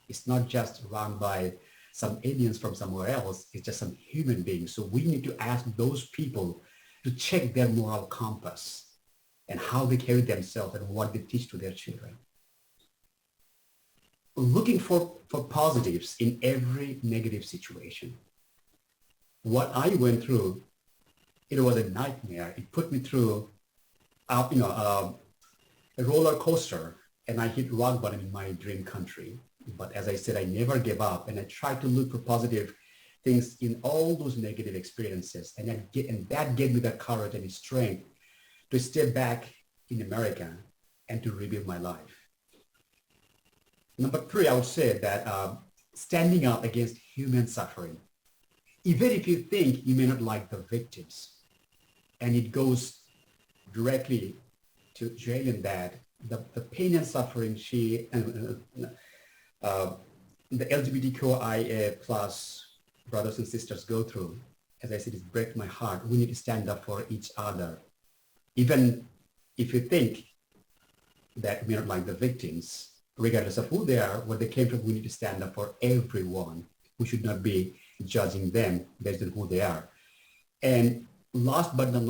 It's not just run by some aliens from somewhere else. It's just some human beings. So we need to ask those people to check their moral compass and how they carry themselves and what they teach to their children. Looking for positives in every negative situation. What I went through, it was a nightmare. It put me through a roller coaster, and I hit rock bottom in my dream country. But as I said, I never gave up, and I tried to look for positive things in all those negative experiences, and that gave me the courage and the strength to step back in America and to rebuild my life. Number three, I would say that standing up against human suffering, even if you think you may not like the victims, and it goes directly to Jalen, that the pain and suffering the LGBTQIA plus brothers and sisters go through, as I said, it breaks my heart. We need to stand up for each other. Even if you think that we are like the victims, regardless of who they are, where they came from, we need to stand up for everyone. We should not be judging them based on who they are. And last but not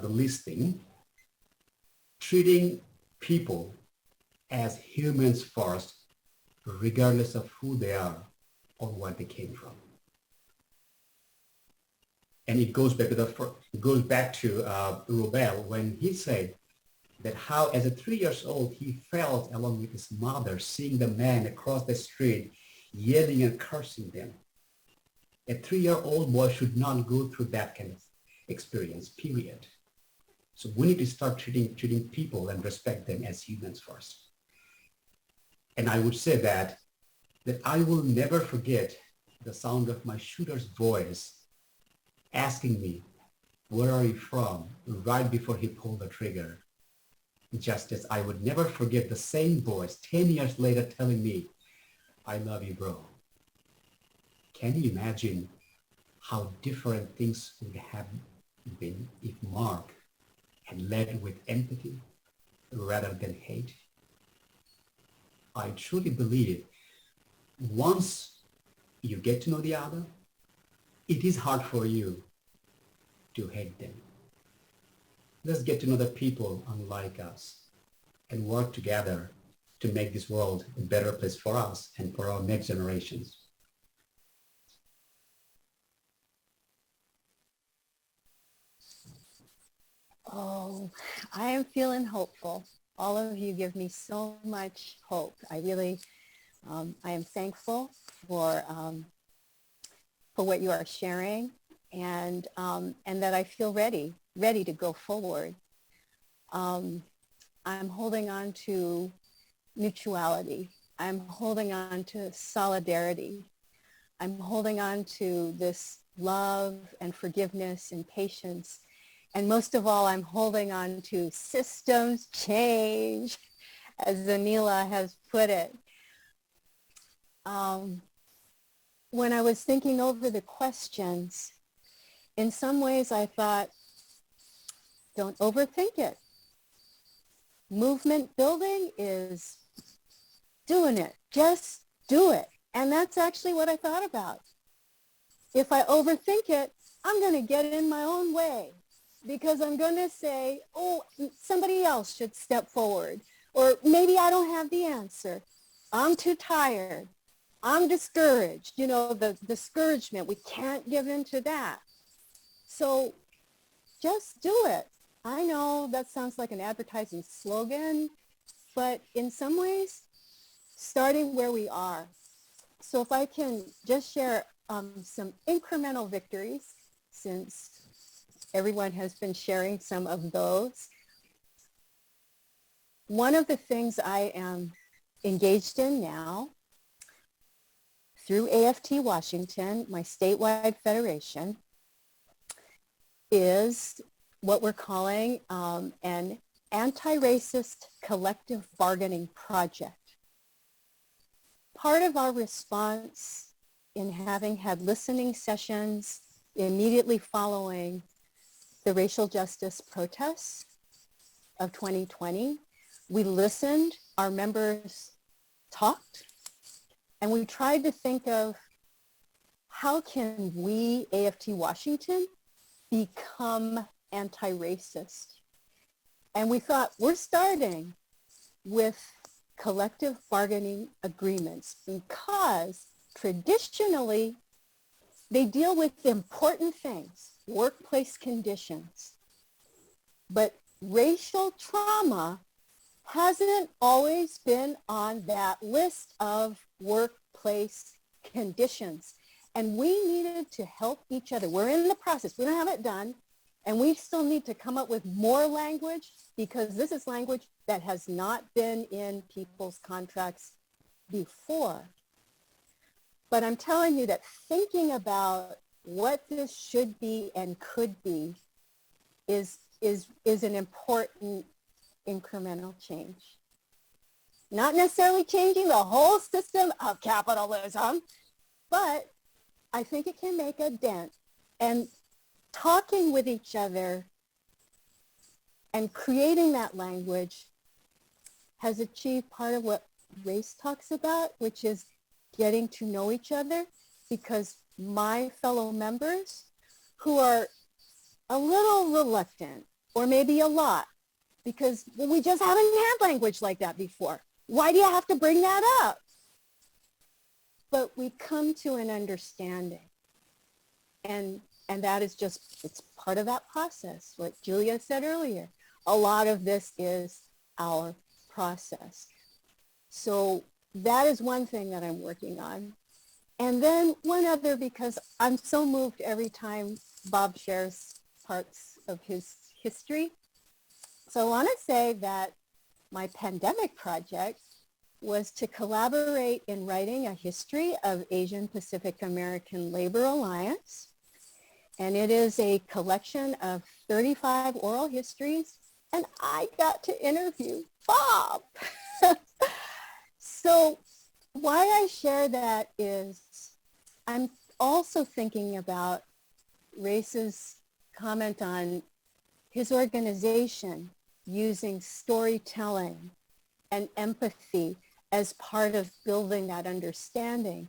the least thing, treating people as humans first, regardless of who they are or where they came from. And it goes back to Rubel when he said that how, as a 3 years old, he felt along with his mother, seeing the man across the street yelling and cursing them. A 3-year-old boy should not go through that kind of experience, period. So we need to start treating people and respect them as humans first. And I would say that I will never forget the sound of my shooter's voice asking me, "Where are you from?" right before he pulled the trigger. Just as I would never forget the same voice 10 years later telling me, "I love you, bro." Can you imagine how different things would have been if Mark had led with empathy rather than hate? I truly believe once you get to know the other, it is hard for you to hate them. Let's get to know the people unlike us and work together to make this world a better place for us and for our next generations. Oh, I am feeling hopeful. All of you give me so much hope. I really, I am thankful for what you are sharing, and that I feel ready to go forward. I'm holding on to mutuality. I'm holding on to solidarity. I'm holding on to this love and forgiveness and patience. And most of all, I'm holding on to systems change, as Anila has put it. When I was thinking over the questions, in some ways I thought, don't overthink it. Movement building is doing it. Just do it. And that's actually what I thought about. If I overthink it, I'm going to get in my own way, because I'm going to say, oh, somebody else should step forward. Or maybe I don't have the answer. I'm too tired. I'm discouraged. You know, the discouragement, we can't give in to that. So just do it. I know that sounds like an advertising slogan, but in some ways, starting where we are. So if I can just share some incremental victories, since everyone has been sharing some of those. One of the things I am engaged in now through AFT Washington, my statewide federation, is what we're calling an anti-racist collective bargaining project. Part of our response in having had listening sessions immediately following the racial justice protests of 2020 We listened, our members talked, and we tried to think of how can we, AFT Washington, become anti-racist? And we thought, we're starting with collective bargaining agreements because traditionally they deal with important things, workplace conditions. But racial trauma hasn't always been on that list of workplace conditions. And we needed to help each other. We're in the process. We don't have it done. And we still need to come up with more language because this is language that has not been in people's contracts before. But I'm telling you that thinking about what this should be and could be is an important incremental change. Not necessarily changing the whole system of capitalism, but I think it can make a dent. And talking with each other and creating that language has achieved part of what race talks about, which is getting to know each other, because my fellow members who are a little reluctant, or maybe a lot, because we just haven't had language like that before. Why do you have to bring that up? But we come to an understanding. And that is just, it's part of that process. What Julia said earlier, a lot of this is our process. So that is one thing that I'm working on. And then one other, because I'm so moved every time Bob shares parts of his history. So I want to say that my pandemic project was to collaborate in writing a history of Asian Pacific American Labor Alliance. And it is a collection of 35 oral histories. And I got to interview Bob. So why I share that is I'm also thinking about Race's comment on his organization using storytelling and empathy as part of building that understanding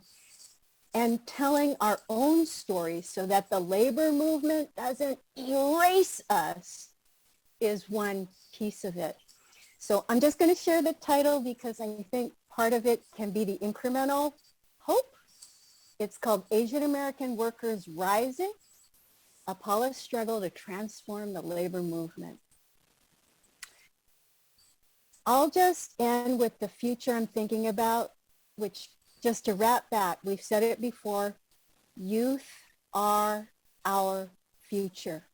and telling our own stories so that the labor movement doesn't erase us is one piece of it. So I'm just going to share the title because I think part of it can be the incremental hope. It's called Asian American Workers Rising, Apollo's Struggle to Transform the Labor Movement. I'll just end with the future I'm thinking about, which, just to wrap back, we've said it before, youth are our future.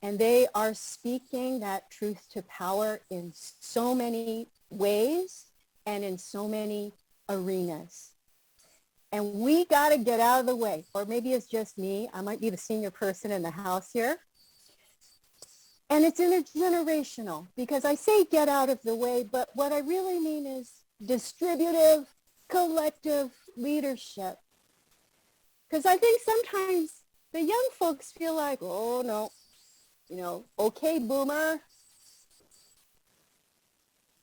And they are speaking that truth to power in so many ways and in so many arenas. And we got to get out of the way. Or maybe it's just me. I might be the senior person in the house here. And it's intergenerational, because I say get out of the way, but what I really mean is distributive, collective leadership. Because I think sometimes the young folks feel like, oh no, okay, boomer.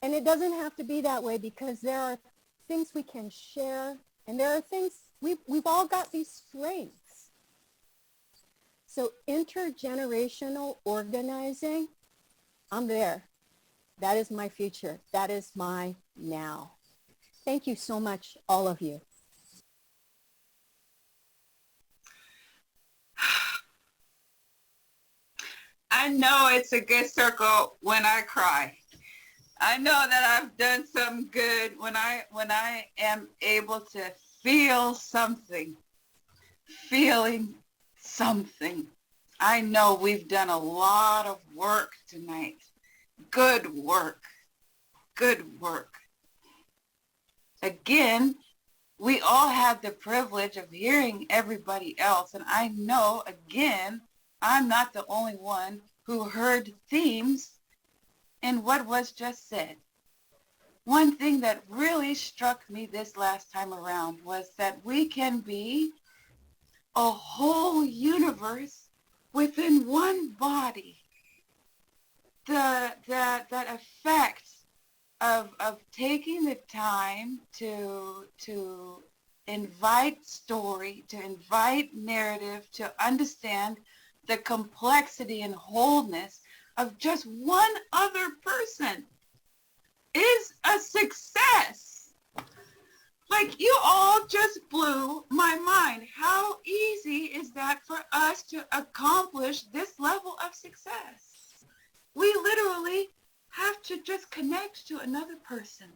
And it doesn't have to be that way, because there are things we can share, and there are things, we've all got these strengths. So intergenerational organizing, I'm there. That is my future. That is my now. Thank you so much, all of you. I know it's a good circle when I cry. I know that I've done some good when I am able to feel something, feeling something. I know we've done a lot of work tonight. Good work. Good work. Again, we all had the privilege of hearing everybody else, and I know, again, I'm not the only one who heard themes in what was just said. One thing that really struck me this last time around was that we can be a whole universe within one body that affects of taking the time to invite story, to invite narrative, to understand the complexity and wholeness of just one other person is a success. Like, you all just blew my mind. How easy is that for us to accomplish this level of success? We literally have to just connect to another person.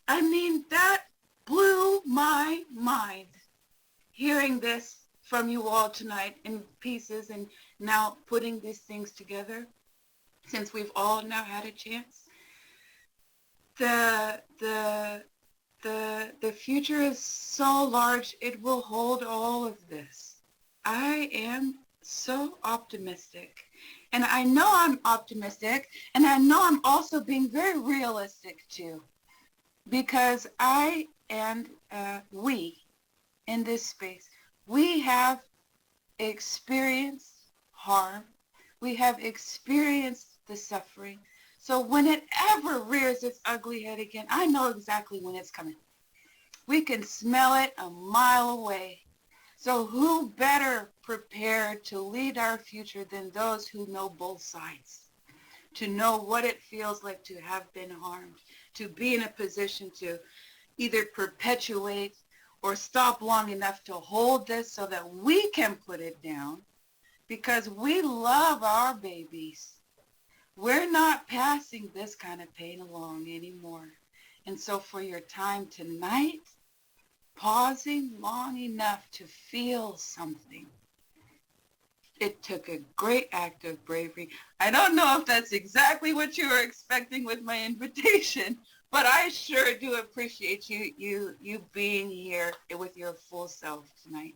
I mean, that blew my mind, hearing this from you all tonight in pieces and now putting these things together, since we've all now had a chance. The future is so large, it will hold all of this. I am so optimistic. And I know I'm optimistic, and I know I'm also being very realistic too, because I and we in this space, we have experienced harm. We have experienced the suffering. So when it ever rears its ugly head again, I know exactly when it's coming. We can smell it a mile away. So who better prepared to lead our future than those who know both sides, to know what it feels like to have been harmed, to be in a position to either perpetuate or stop long enough to hold this so that we can put it down, because we love our babies. We're not passing this kind of pain along anymore. And so for your time tonight, pausing long enough to feel something, it took a great act of bravery. I don't know if that's exactly what you were expecting with my invitation, but I sure do appreciate you being here with your full self tonight.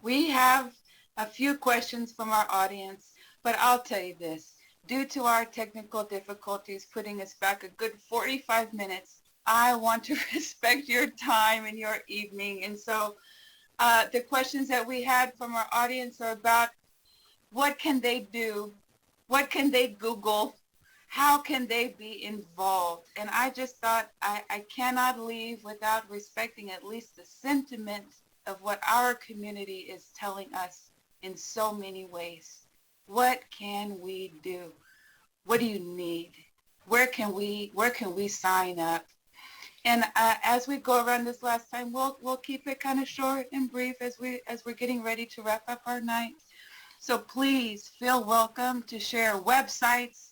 We have a few questions from our audience, but I'll tell you this. Due to our technical difficulties putting us back a good 45 minutes, I want to respect your time and your evening. And so the questions that we had from our audience are about what can they do? What can they Google? How can they be involved? And I just thought I cannot leave without respecting at least the sentiment of what our community is telling us in so many ways. What can we do? What do you need? Where can we sign up? And as we go around this last time, we'll keep it kind of short and brief as we're getting ready to wrap up our night. So please feel welcome to share websites,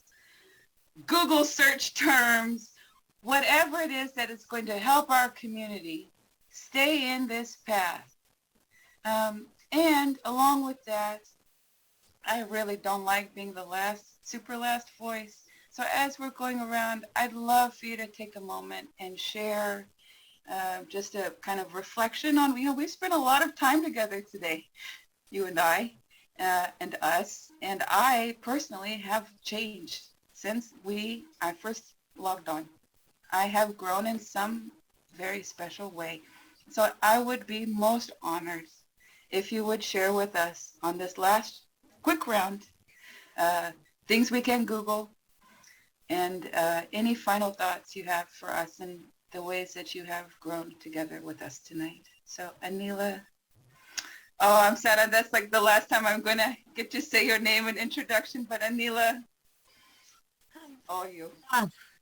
Google search terms, whatever it is that is going to help our community stay in this path. And along with that, I really don't like being the super last voice. So as we're going around, I'd love for you to take a moment and share just a kind of reflection on, we spent a lot of time together today, you and I, and us. And I personally have changed since I first logged on. I have grown in some very special way. So I would be most honored if you would share with us on this last quick round things we can Google, and any final thoughts you have for us and the ways that you have grown together with us tonight. So Anila, oh, I'm sad that's like the last time I'm going to get to say your name and introduction, but Anila, all you.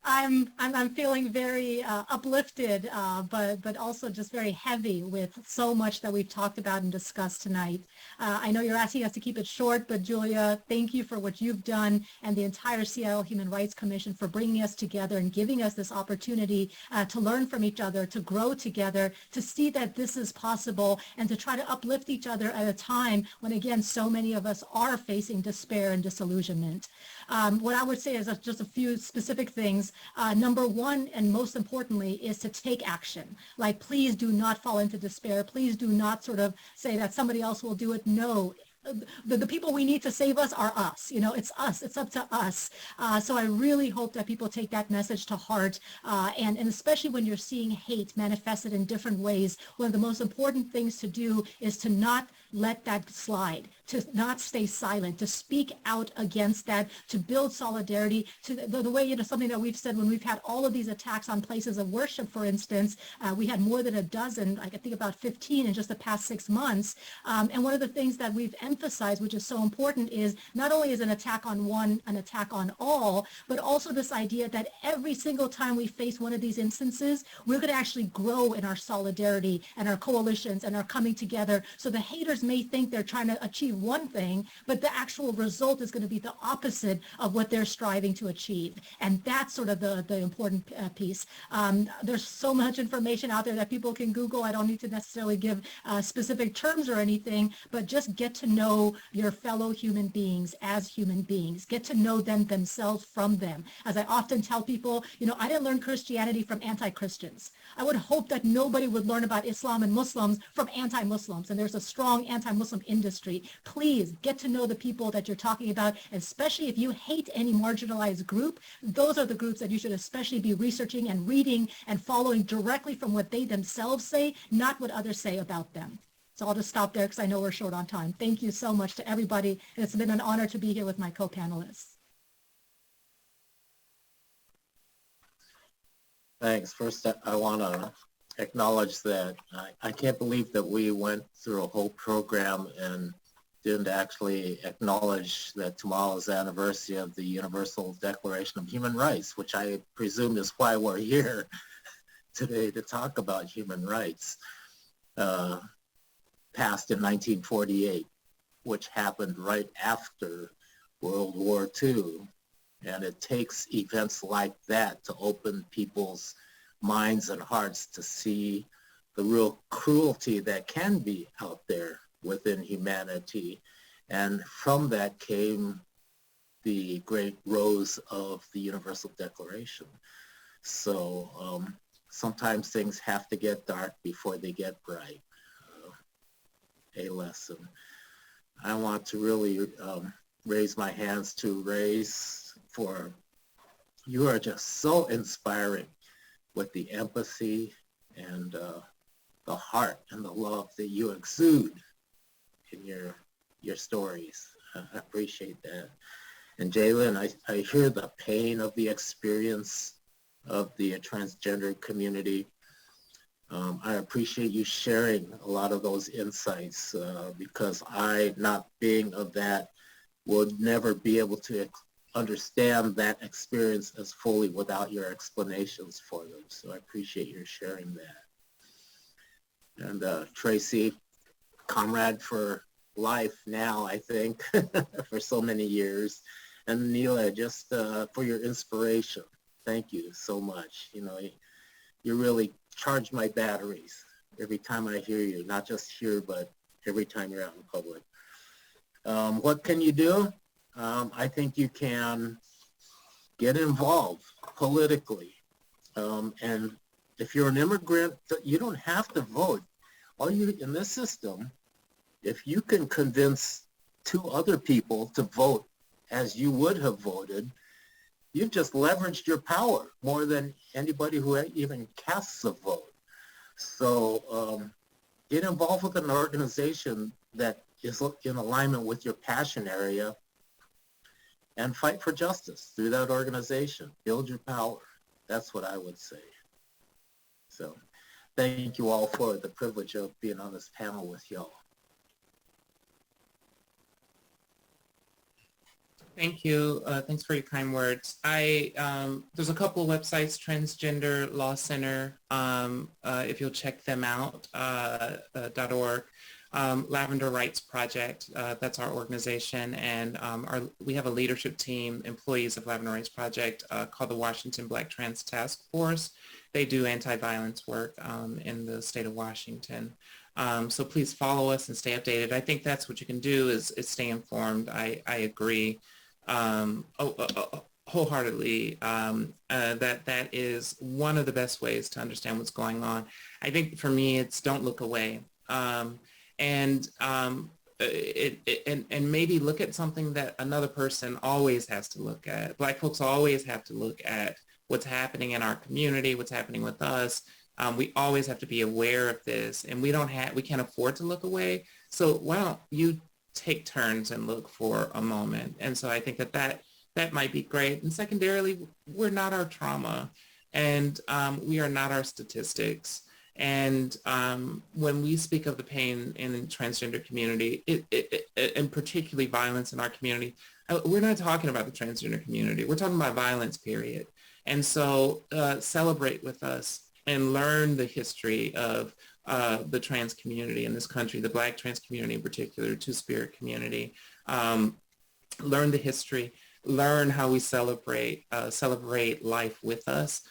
I'm feeling very uplifted, but also just very heavy with so much that we've talked about and discussed tonight. I know you're asking us to keep it short, but Julia, thank you for what you've done, and the entire Seattle Human Rights Commission for bringing us together and giving us this opportunity to learn from each other, to grow together, to see that this is possible, and to try to uplift each other at a time when, again, so many of us are facing despair and disillusionment. What I would say is just a few specific things. Number one, and most importantly, is to take action. Like, please do not fall into despair. Please do not sort of say that somebody else will do it. No. The people we need to save us are us. It's us. It's up to us. So I really hope that people take that message to heart. And especially when you're seeing hate manifested in different ways, one of the most important things to do is to not let that slide, to not stay silent, to speak out against that, to build solidarity, to the way, something that we've said when we've had all of these attacks on places of worship, for instance, we had more than a dozen, I think about 15 in just the past 6 months. And one of the things that we've emphasized, which is so important, is not only is an attack on one an attack on all, but also this idea that every single time we face one of these instances, we're going to actually grow in our solidarity and our coalitions and our coming together. So the haters may think they're trying to achieve one thing, but the actual result is going to be the opposite of what they're striving to achieve. And that's sort of the important piece. There's so much information out there that people can Google. I don't need to necessarily give specific terms or anything, but just get to know your fellow human beings as human beings. Get to know them themselves from them. As I often tell people, I didn't learn Christianity from anti-Christians. I would hope that nobody would learn about Islam and Muslims from anti-Muslims. And there's a strong anti-Muslim industry. Please get to know the people that you're talking about, especially if you hate any marginalized group. Those are the groups that you should especially be researching and reading and following directly from what they themselves say, not what others say about them. So I'll just stop there because I know we're short on time. Thank you so much to everybody. It's been an honor to be here with my co-panelists. Thanks. First, I want to acknowledge that I can't believe that we went through a whole program and didn't actually acknowledge that tomorrow is the anniversary of the Universal Declaration of Human Rights, which I presume is why we're here today to talk about human rights, passed in 1948, which happened right after World War II. And it takes events like that to open people's minds and hearts to see the real cruelty that can be out there within humanity. And from that came the great rose of the Universal Declaration. So sometimes things have to get dark before they get bright. A lesson. I want to really raise my hands to Ray's for you are just so inspiring with the empathy and the heart and the love that you exude in your stories. I appreciate that. And Jalen, I hear the pain of the experience of the transgender community. I appreciate you sharing a lot of those insights because I, not being of that, would never be able to understand that experience as fully without your explanations for them. So I appreciate your sharing that. And Tracy, comrade for life now, I think, for so many years. And Neela, just for your inspiration. Thank you so much. You really charge my batteries every time I hear you, not just here, but every time you're out in public. What can you do? I think you can get involved politically. And if you're an immigrant, you don't have to vote. All you, in this system, if you can convince 2 other people to vote as you would have voted, you've just leveraged your power more than anybody who even casts a vote. So get involved with an organization that is in alignment with your passion area and fight for justice through that organization. Build your power. That's what I would say. So thank you all for the privilege of being on this panel with y'all. Thank you. Thanks for your kind words. There's a couple of websites, Transgender Law Center, if you'll check them out, .org. Lavender Rights Project, that's our organization, and we have a leadership team, employees of Lavender Rights Project, called the Washington Black Trans Task Force. They do anti-violence work in the state of Washington. So please follow us and stay updated. I think that's what you can do is stay informed. I agree wholeheartedly that is one of the best ways to understand what's going on. I think for me, it's don't look away. And maybe look at something that another person always has to look at. Black folks always have to look at what's happening in our community, what's happening with us. We always have to be aware of this, and we can't afford to look away. So why don't you take turns and look for a moment? And so I think that might be great. And secondarily, we're not our trauma, and we are not our statistics. And when we speak of the pain in the transgender community, and particularly violence in our community, we're not talking about the transgender community. We're talking about violence, period. And so celebrate with us and learn the history of the trans community in this country, the Black trans community in particular, Two-Spirit community. Learn the history, learn how we celebrate life with us.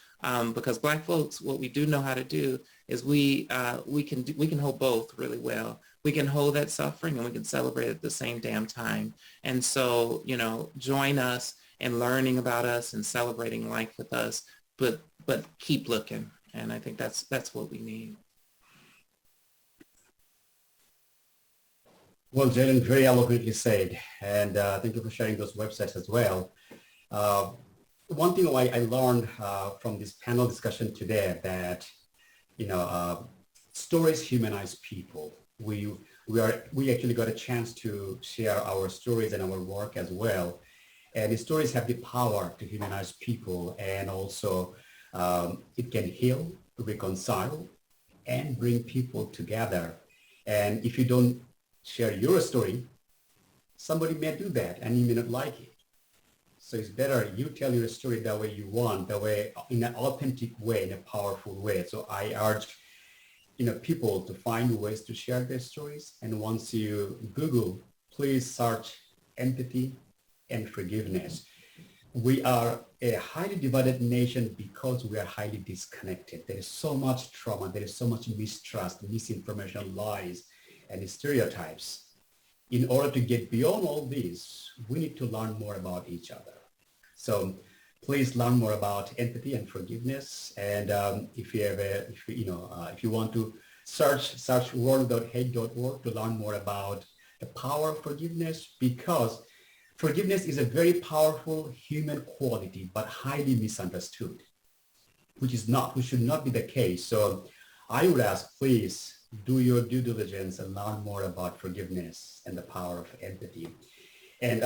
Because Black folks, what we do know how to do is we can hold both really well. We can hold that suffering and we can celebrate at the same damn time. And so, join us in learning about us and celebrating life with us, but keep looking. And I think that's what we need. Well, Jalen, very eloquently said, and thank you for sharing those websites as well. One thing I learned from this panel discussion today that, stories humanize people. We actually got a chance to share our stories and our work as well. And the stories have the power to humanize people, and also it can heal, reconcile, and bring people together. And if you don't share your story, somebody may do that and you may not like it. So it's better you tell your story the way you want, the way in an authentic way, in a powerful way. So I urge, people to find ways to share their stories. And once you Google, please search empathy and forgiveness. We are a highly divided nation because we are highly disconnected. There is so much trauma. There is so much mistrust, misinformation, lies, and stereotypes. In order to get beyond all this, we need to learn more about each other. So please learn more about empathy and forgiveness. And if you want to search world.hate.org to learn more about the power of forgiveness, because forgiveness is a very powerful human quality, but highly misunderstood, which should not be the case. So I would ask, please do your due diligence and learn more about forgiveness and the power of empathy. And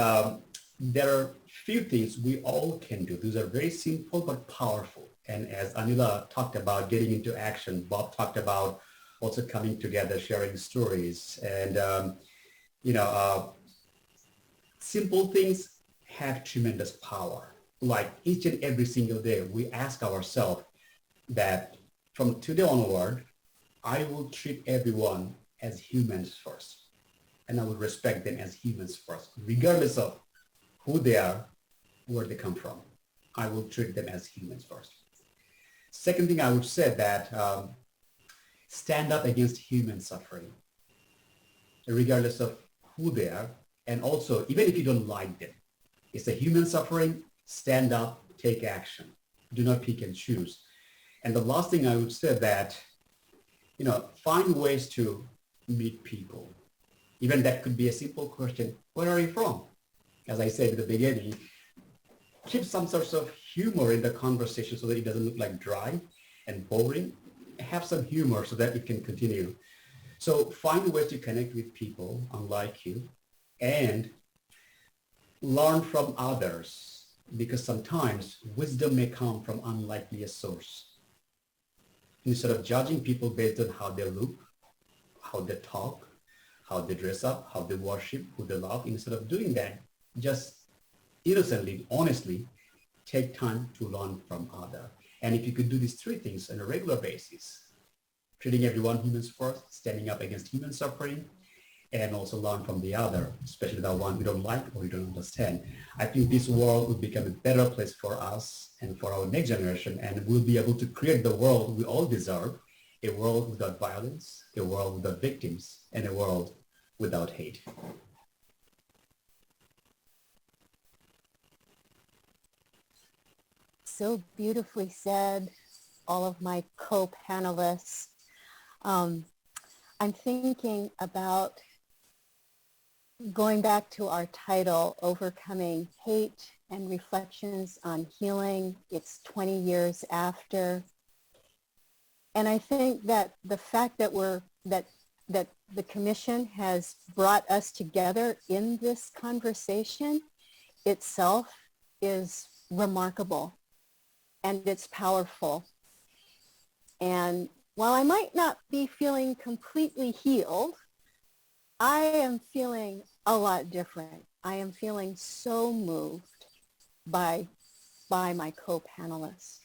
there are few things we all can do. These are very simple but powerful. And as Anila talked about getting into action, Bob talked about also coming together, sharing stories. And, simple things have tremendous power. Like each and every single day, we ask ourselves that from today onward, I will treat everyone as humans first, and I will respect them as humans first, regardless of who they are, where they come from. I will treat them as humans first. Second thing I would say that stand up against human suffering, regardless of who they are, and also even if you don't like them. It's a human suffering, stand up, take action. Do not pick and choose. And the last thing I would say that find ways to meet people. Even that could be a simple question, where are you from? As I said at the beginning, keep some sorts of humor in the conversation so that it doesn't look like dry and boring. Have some humor so that it can continue. So find ways to connect with people unlike you and learn from others, because sometimes wisdom may come from unlikely a source. Instead of judging people based on how they look, how they talk, how they dress up, how they worship, who they love, instead of doing that, just innocently, honestly, take time to learn from others. And if you could do these three things on a regular basis, treating everyone humans first, standing up against human suffering, and also learn from the other, especially the one we don't like or we don't understand, I think this world will become a better place for us and for our next generation, and we'll be able to create the world we all deserve, a world without violence, a world without victims, and a world without hate. So beautifully said, all of my co-panelists. I'm thinking about going back to our title, Overcoming Hate and Reflections on Healing. It's 20 years after. And I think that the fact that that the commission has brought us together in this conversation itself is remarkable, and it's powerful. And while I might not be feeling completely healed, I am feeling a lot different. I am feeling so moved by my co-panelists.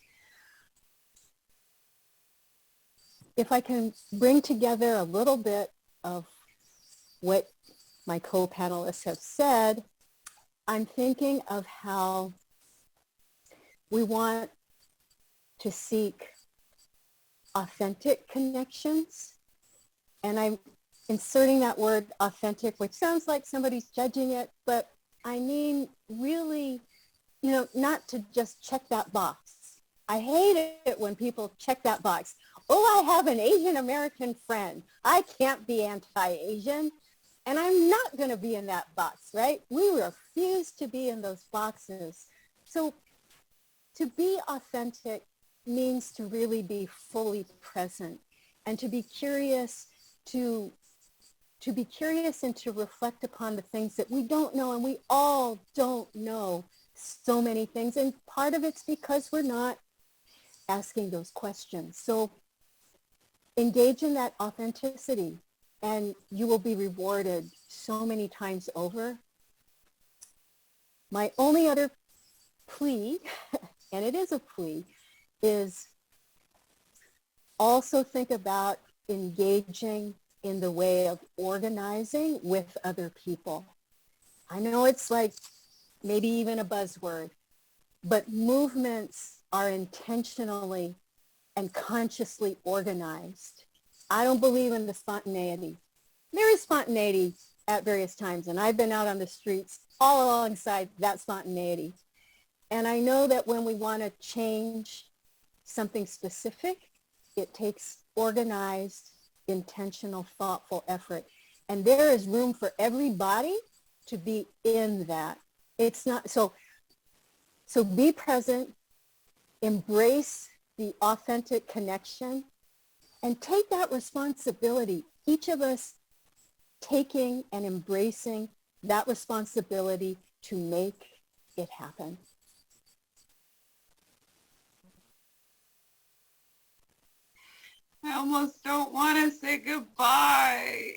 If I can bring together a little bit of what my co-panelists have said, I'm thinking of how we want to seek authentic connections. And I'm inserting that word authentic, which sounds like somebody's judging it, but I mean really, not to just check that box. I hate it when people check that box. Oh, I have an Asian American friend. I can't be anti-Asian. And I'm not going to be in that box, right? We refuse to be in those boxes. So to be authentic means to really be fully present and to be curious, to be curious and to reflect upon the things that we don't know, and we all don't know so many things. And part of it's because we're not asking those questions. So engage in that authenticity, and you will be rewarded so many times over. My only other plea, and it is a plea, is also think about engaging in the way of organizing with other people. I know it's like maybe even a buzzword, but movements are intentionally and consciously organized. I don't believe in the spontaneity. There is spontaneity at various times, and I've been out on the streets all alongside that spontaneity. And I know that when we want to change something specific, it takes organized, intentional, thoughtful effort. And there is room for everybody to be in that. It's not, so be present, embrace the authentic connection, and take that responsibility. Each of us taking and embracing that responsibility to make it happen. I almost don't want to say goodbye.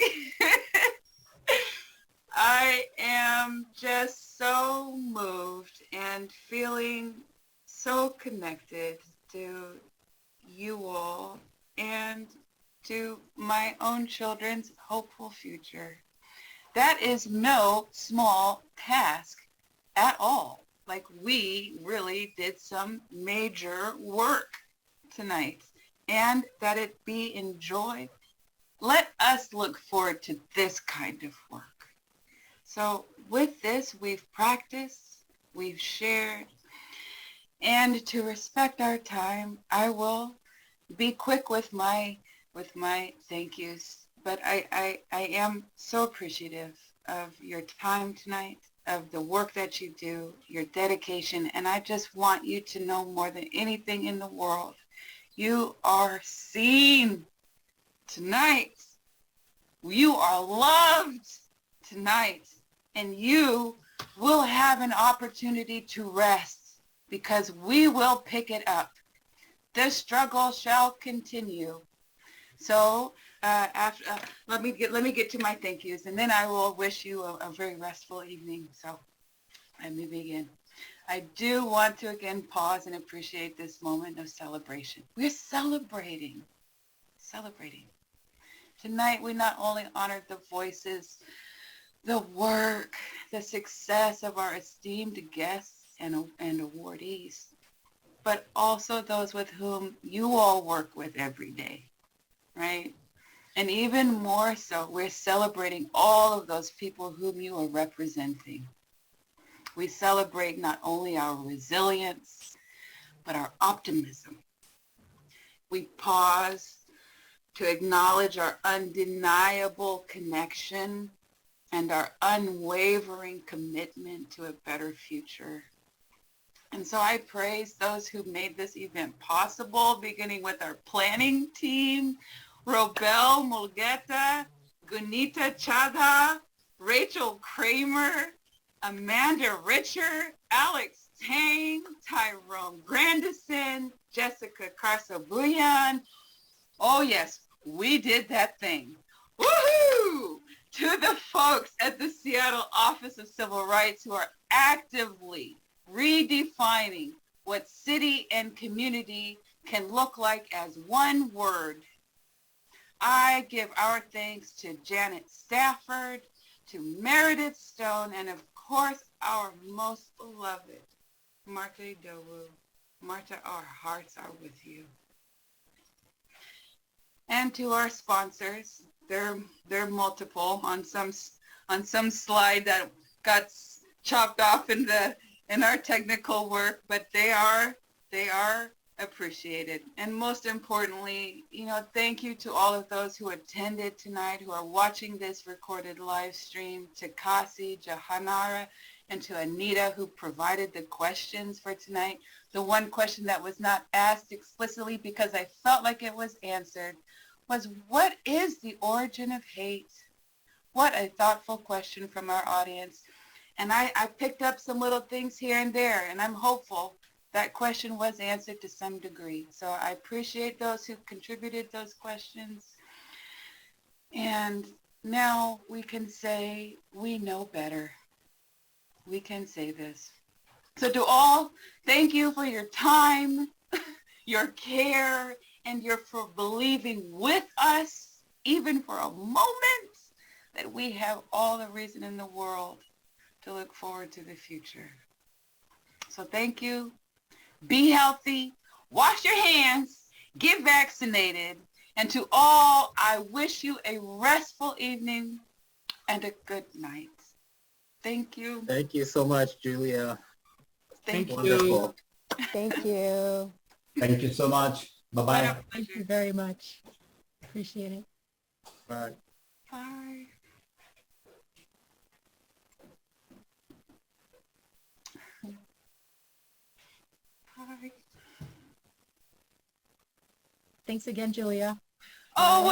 I am just so moved and feeling so connected to you all and to my own children's hopeful future. That is no small task at all. Like, we really did some major work tonight, and that it be enjoyed. Let us look forward to this kind of work. So with this, we've practiced, we've shared, and to respect our time, I will be quick with my thank yous. But I am so appreciative of your time tonight, of the work that you do, your dedication, and I just want you to know more than anything in the world, you are seen tonight. You are loved tonight, and you will have an opportunity to rest because we will pick it up. The struggle shall continue. So let me get to my thank yous, and then I will wish you a very restful evening. So let me begin. I do want to again pause and appreciate this moment of celebration. We're celebrating. Tonight we not only honored the voices, the work, the success of our esteemed guests and awardees, but also those with whom you all work with every day, right? And even more so, we're celebrating all of those people whom you are representing. We celebrate not only our resilience, but our optimism. We pause to acknowledge our undeniable connection and our unwavering commitment to a better future. And so I praise those who made this event possible, beginning with our planning team, Robel Mulgeta, Gunita Chadha, Rachel Kramer, Amanda Richer, Alex Tang, Tyrone Grandison, Jessica Carsobuyan. Oh yes, we did that thing. Woohoo! To the folks at the Seattle Office of Civil Rights who are actively redefining what city and community can look like as one word. I give our thanks to Janet Stafford, to Meredith Stone, and of course our most beloved, Marta Dowu. Marta, our hearts are with you. And to our sponsors, they're multiple on some slide that got chopped off in our technical work, but they are appreciated. And most importantly, thank you to all of those who attended tonight, who are watching this recorded live stream, to Kasi, Jahanara, and to Anita, who provided the questions for tonight. The one question that was not asked explicitly because I felt like it was answered was, what is the origin of hate? What a thoughtful question from our audience. And I picked up some little things here and there, and I'm hopeful that question was answered to some degree. So I appreciate those who contributed those questions. And now we can say we know better. We can say this. So to all, thank you for your time, your care, and for believing with us, even for a moment, that we have all the reason in the world to look forward to the future. So thank you. Be healthy. Wash your hands. Get vaccinated. And to all, I wish you a restful evening and a good night. Thank you. Thank you so much, Julia. Thank you. Wonderful. Thank you. Thank you so much. Bye-bye. Thank you very much. Appreciate it. Bye. Bye. Bye. Thanks again, Julia. Oh,